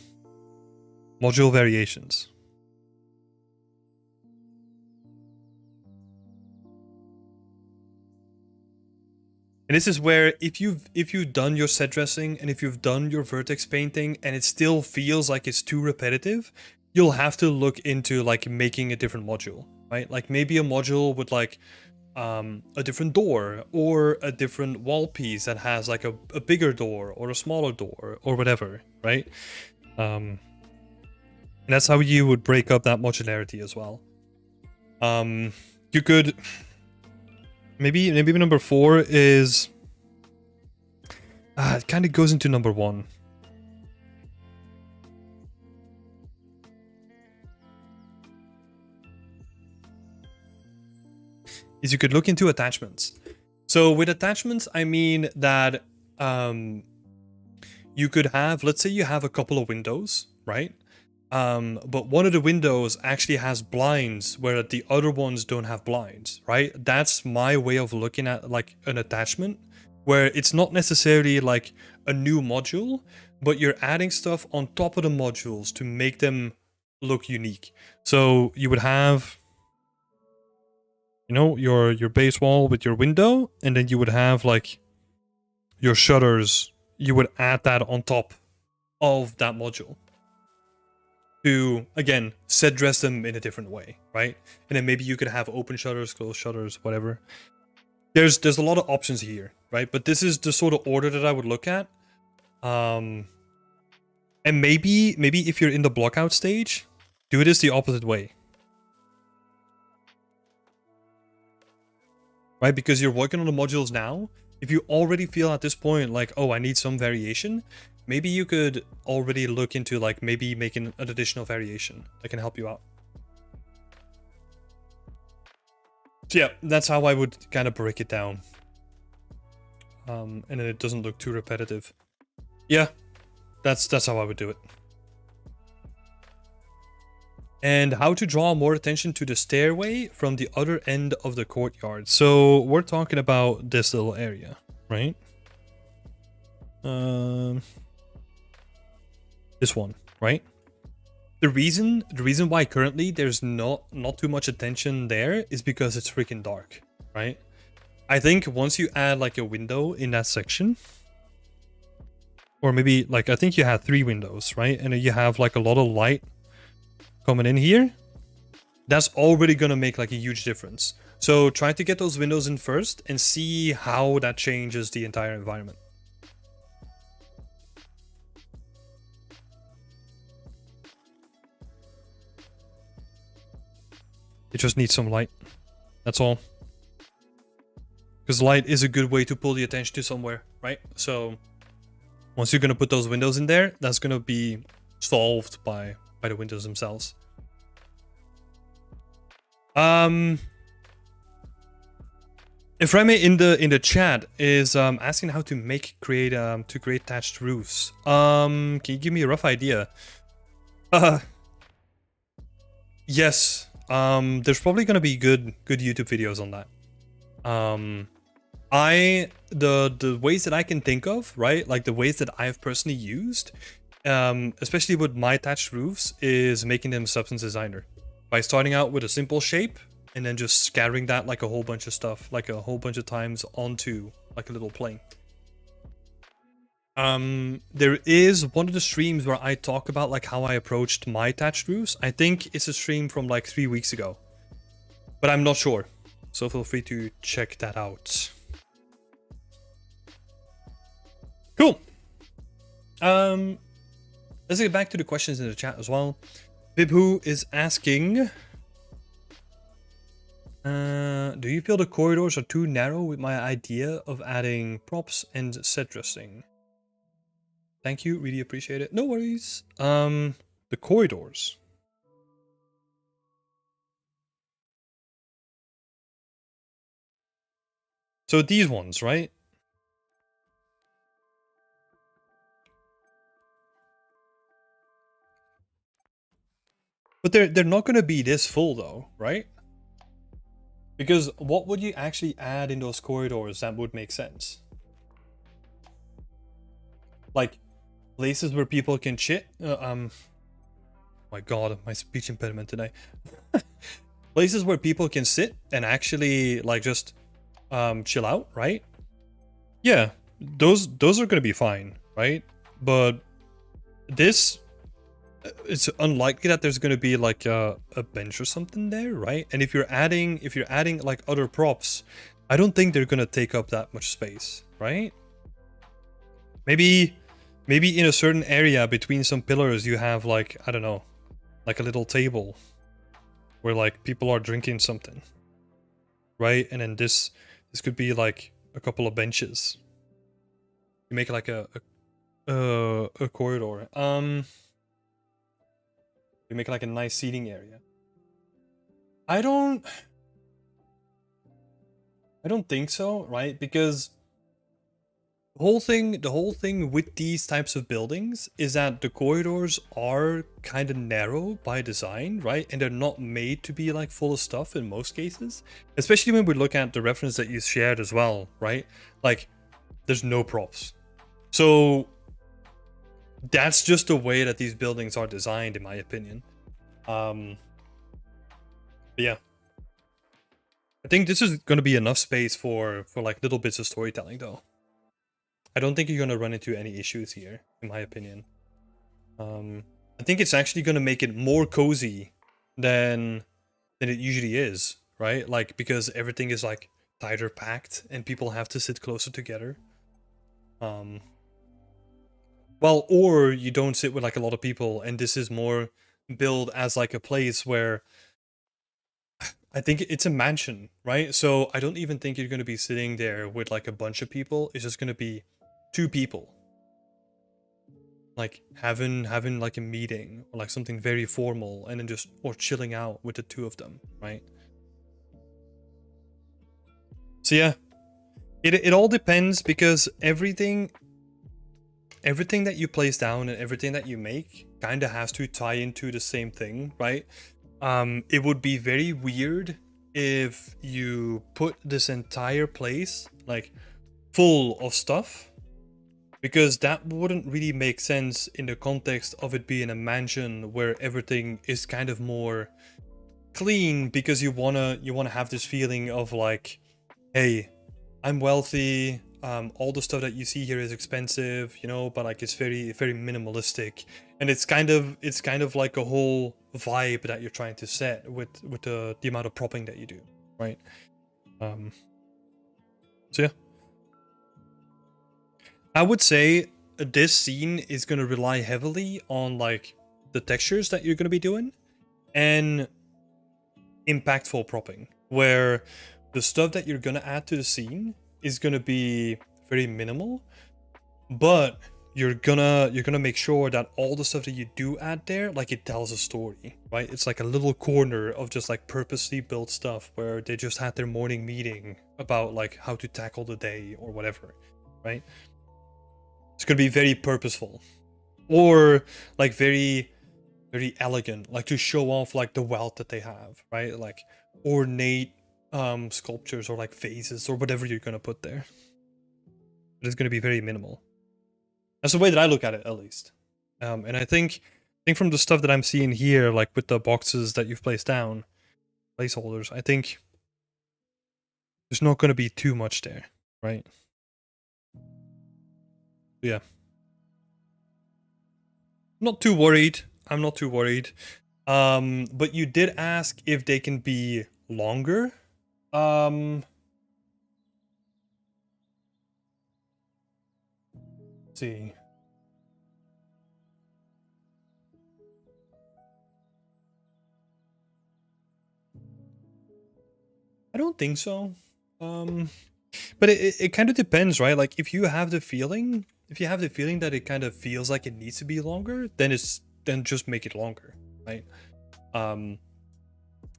S1: variations. And this is where if you've done your set dressing and if you've done your vertex painting and it still feels like it's too repetitive, you'll have to look into like making a different module, right? Like maybe a module with like a different door or a different wall piece that has like a bigger door or a smaller door or whatever, right? And that's how you would break up that modularity as well. You could maybe number four is it kind of goes into number one. Is you could look into attachments. So with attachments, I mean that you could have, let's say you have a couple of windows, right? But one of the windows actually has blinds where the other ones don't have blinds, right? That's my way of looking at like an attachment. where it's not necessarily like a new module, but you're adding stuff on top of the modules to make them look unique. So you would have, you know, your base wall with your window, and then you would have like your shutters. You would add that on top of that module to, again, set dress them in a different way, right? And then maybe you could have open shutters, closed shutters, whatever. There's a lot of options here, right? But this is the sort of order that I would look at. And maybe if you're in the blockout stage, do this the opposite way. Right? Because you're working on the modules now. If you already feel at this point like, oh, I need some variation, maybe you could already look into like maybe making an additional variation that can help you out. So yeah, that's how I would kind of break it down. And then it doesn't look too repetitive. Yeah, that's how I would do it. And how to draw more attention to the stairway from the other end of the courtyard. So we're talking about this little area, right? This one, right? The reason why currently there's not too much attention there is because it's freaking dark, right? I think once you add like a window in that section, or maybe like I think you had 3 windows, right? And then you have like a lot of light coming in here, that's already gonna make like a huge difference. So try to get those windows in first and see how that changes the entire environment. It just needs some light. That's all. Because light is a good way to pull the attention to somewhere, right? So once you're gonna put those windows in there, that's gonna be solved by the windows themselves. Efreme in the chat is asking how to create thatched roofs. Can you give me a rough idea? Yes. There's probably gonna be good YouTube videos on that. The ways that I can think of, right? Like the ways that I've personally used, especially with my thatched roofs, is making them substance designer. By starting out with a simple shape and then just scattering that like a whole bunch of stuff, like a whole bunch of times onto like a little plane. There is one of the streams where I talk about like how I approached my thatched roofs. I think it's a stream from like 3 weeks ago, but I'm not sure. So feel free to check that out. Cool. Let's get back to the questions in the chat as well. Bibhu is asking, do you feel the corridors are too narrow with my idea of adding props and set dressing? Thank you, really appreciate it. No worries. The corridors. So these ones, right? But they're not going to be this full though, right? Because what would you actually add in those corridors that would make sense? Like places where people can chit. My God, my speech impediment today. Places where people can sit and actually like just chill out, right? Yeah, those are going to be fine, right? But this, it's unlikely that there's going to be like a bench or something there, right? And if you're adding like other props, I don't think they're going to take up that much space, right? Maybe in a certain area between some pillars you have like, I don't know, like a little table where like people are drinking something, right? And then this could be like a couple of benches. You make like a corridor. You make like a nice seating area. I don't think so, right? Because the whole thing with these types of buildings is that the corridors are kind of narrow by design, right? And they're not made to be like full of stuff in most cases. Especially when we look at the reference that you shared as well, right? Like There's no props. So that's just the way that these buildings are designed, in my opinion. But yeah. I think this is going to be enough space for like little bits of storytelling, though. I don't think you're going to run into any issues here, in my opinion. I think it's actually going to make it more cozy than it usually is, right? Like, because everything is like tighter packed and people have to sit closer together. Well, or you don't sit with like a lot of people, and this is more billed as like a place where I think it's a mansion, right? So I don't even think you're going to be sitting there with like a bunch of people. It's just going to be 2 people, like having like a meeting or like something very formal, and then just or chilling out with the 2 of them, right? So yeah, it all depends, because everything that you place down and everything that you make kind of has to tie into the same thing, right? It would be very weird if you put this entire place like full of stuff, because that wouldn't really make sense in the context of it being a mansion where everything is kind of more clean, because you wanna have this feeling of like, hey, I'm wealthy. All the stuff that you see here is expensive, you know, but like it's very minimalistic, and it's kind of like a whole vibe that you're trying to set with the amount of propping that you do, right? So yeah, I would say this scene is gonna rely heavily on like the textures that you're gonna be doing and impactful propping, where the stuff that you're gonna add to the scene is gonna be very minimal, but you're gonna make sure that all the stuff that you do add there, like, it tells a story, right? It's like a little corner of just like purposely built stuff where they just had their morning meeting about like how to tackle the day or whatever, right? It's gonna be very purposeful, or like very elegant, like to show off like the wealth that they have, right? Like ornate sculptures or like vases or whatever you're gonna put there. But it's gonna be very minimal. That's the way that I look at it, at least. And I think from the stuff that I'm seeing here, like with the boxes that you've placed down, placeholders, I think there's not gonna be too much there, right? Yeah. Not too worried. I'm not too worried. But you did ask if they can be longer. Let's see. I don't think so. But it kind of depends, right? Like if you have the feeling that it kind of feels like it needs to be longer, then just make it longer, right?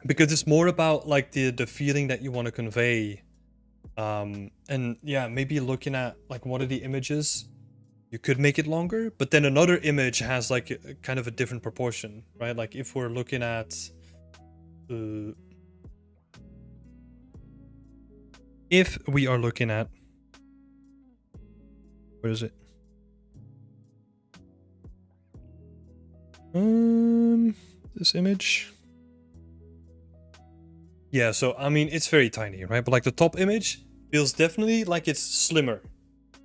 S1: Because it's more about like the feeling that you want to convey. And yeah, maybe looking at like one of the images, you could make it longer, but then another image has like a kind of a different proportion, right? Like if we're looking at if we are looking at, where is it? This image. Yeah, so I mean, it's very tiny, right? But like the top image feels definitely like it's slimmer,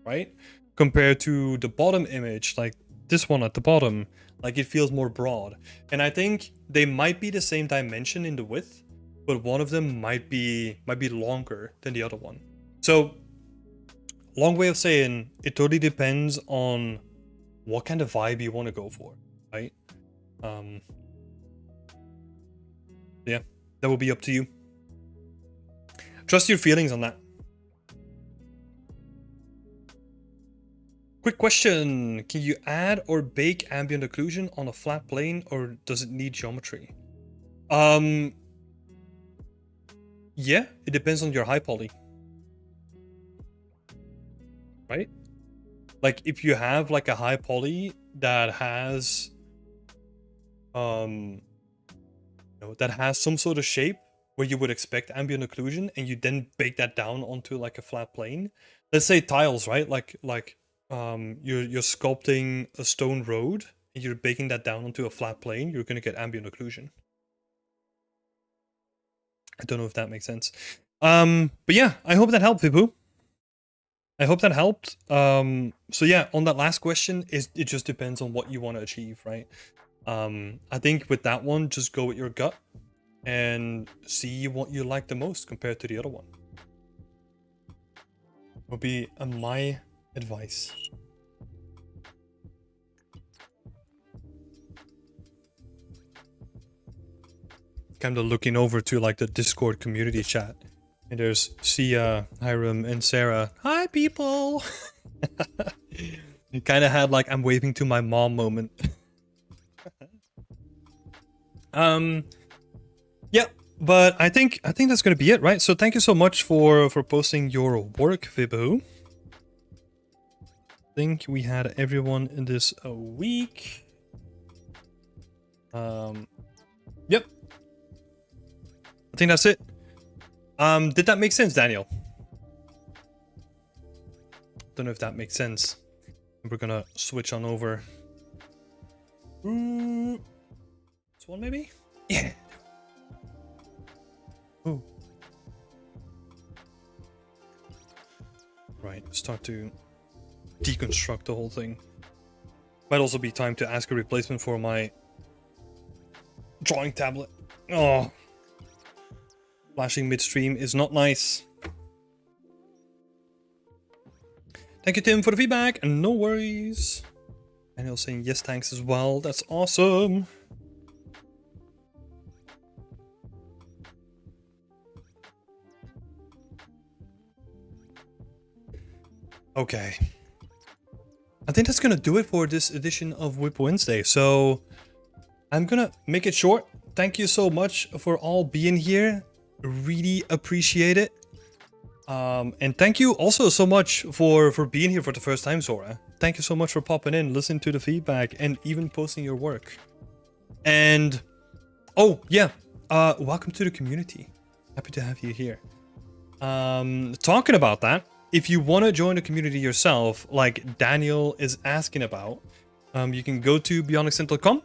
S1: right? Compared to the bottom image, like this one at the bottom, like it feels more broad. And I think they might be the same dimension in the width, but one of them might be longer than the other one. So, long way of saying, it totally depends on what kind of vibe you want to go for, right? Yeah, that will be up to you. Trust your feelings on that. Quick question. Can you add or bake ambient occlusion on a flat plane, or does it need geometry? Yeah, it depends on your high poly. Right? Like if you have like a high poly that has that has some sort of shape where you would expect ambient occlusion, and you then bake that down onto like a flat plane, let's say tiles, right? You're sculpting a stone road and you're baking that down onto a flat plane, you're gonna get ambient occlusion. I don't know if that makes sense. But yeah, I hope that helped, Vibu. I hope that helped. So yeah, on that last question, it just depends on what you want to achieve, right? I think with that one, just go with your gut and see what you like the most compared to the other one. Would be my advice. Kind of looking over to like the Discord community chat. And there's Sia, Hiram, and Sarah. Hi, people! It kind of had like I'm waving to my mom moment. Yeah, but I think that's gonna be it, right? So thank you so much for posting your work, Vibu. I think we had everyone in this week. Yep. I think that's it. Did that make sense, Daniel? Don't know if that makes sense. We're gonna switch on over. This one maybe? Yeah. Ooh. Right, start to deconstruct the whole thing. Might also be time to ask a replacement for my drawing tablet. Oh. Flashing midstream is not nice. Thank you, Tim, for the feedback, and no worries. Daniel saying yes, thanks as well. That's awesome. Okay. I think that's gonna do it for this edition of WIP Wednesday. So I'm gonna make it short. Thank you so much for all being here. Really appreciate it. And thank you also so much for being here for the first time, Zora. Thank you so much for popping in, listening to the feedback, and even posting your work. And oh yeah, welcome to the community. Happy to have you here. Talking about that, if you want to join the community yourself, like Daniel is asking about, you can go to beyondextent.com,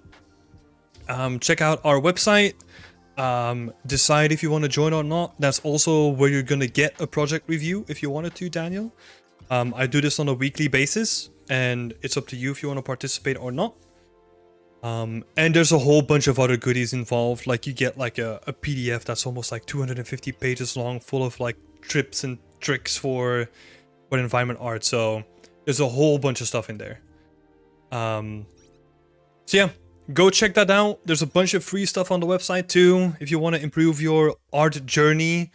S1: check out our website, decide if you want to join or not. That's also where you're gonna get a project review if you wanted to, Daniel. I do this on a weekly basis, and it's up to you if you want to participate or not. And there's a whole bunch of other goodies involved. Like you get like a PDF that's almost like 250 pages long, full of like tips and tricks for environment art. So there's a whole bunch of stuff in there. So yeah, go check that out. There's a bunch of free stuff on the website too, if you want to improve your art journey.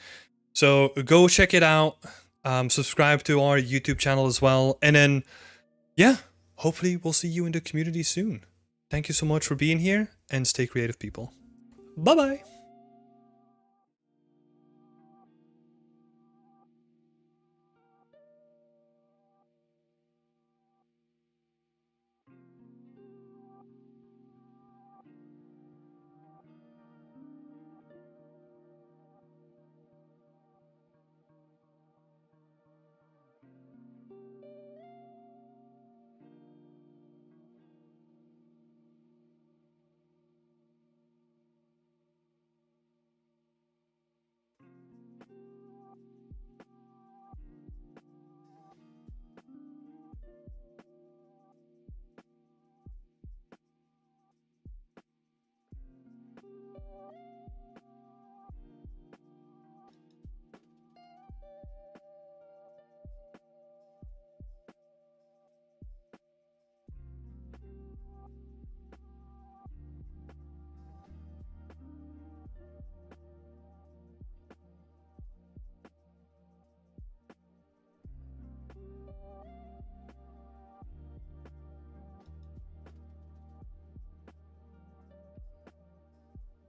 S1: So go check it out. Subscribe to our YouTube channel as well. And then, yeah, hopefully we'll see you in the community soon. Thank you so much for being here, and stay creative, people. Bye-bye.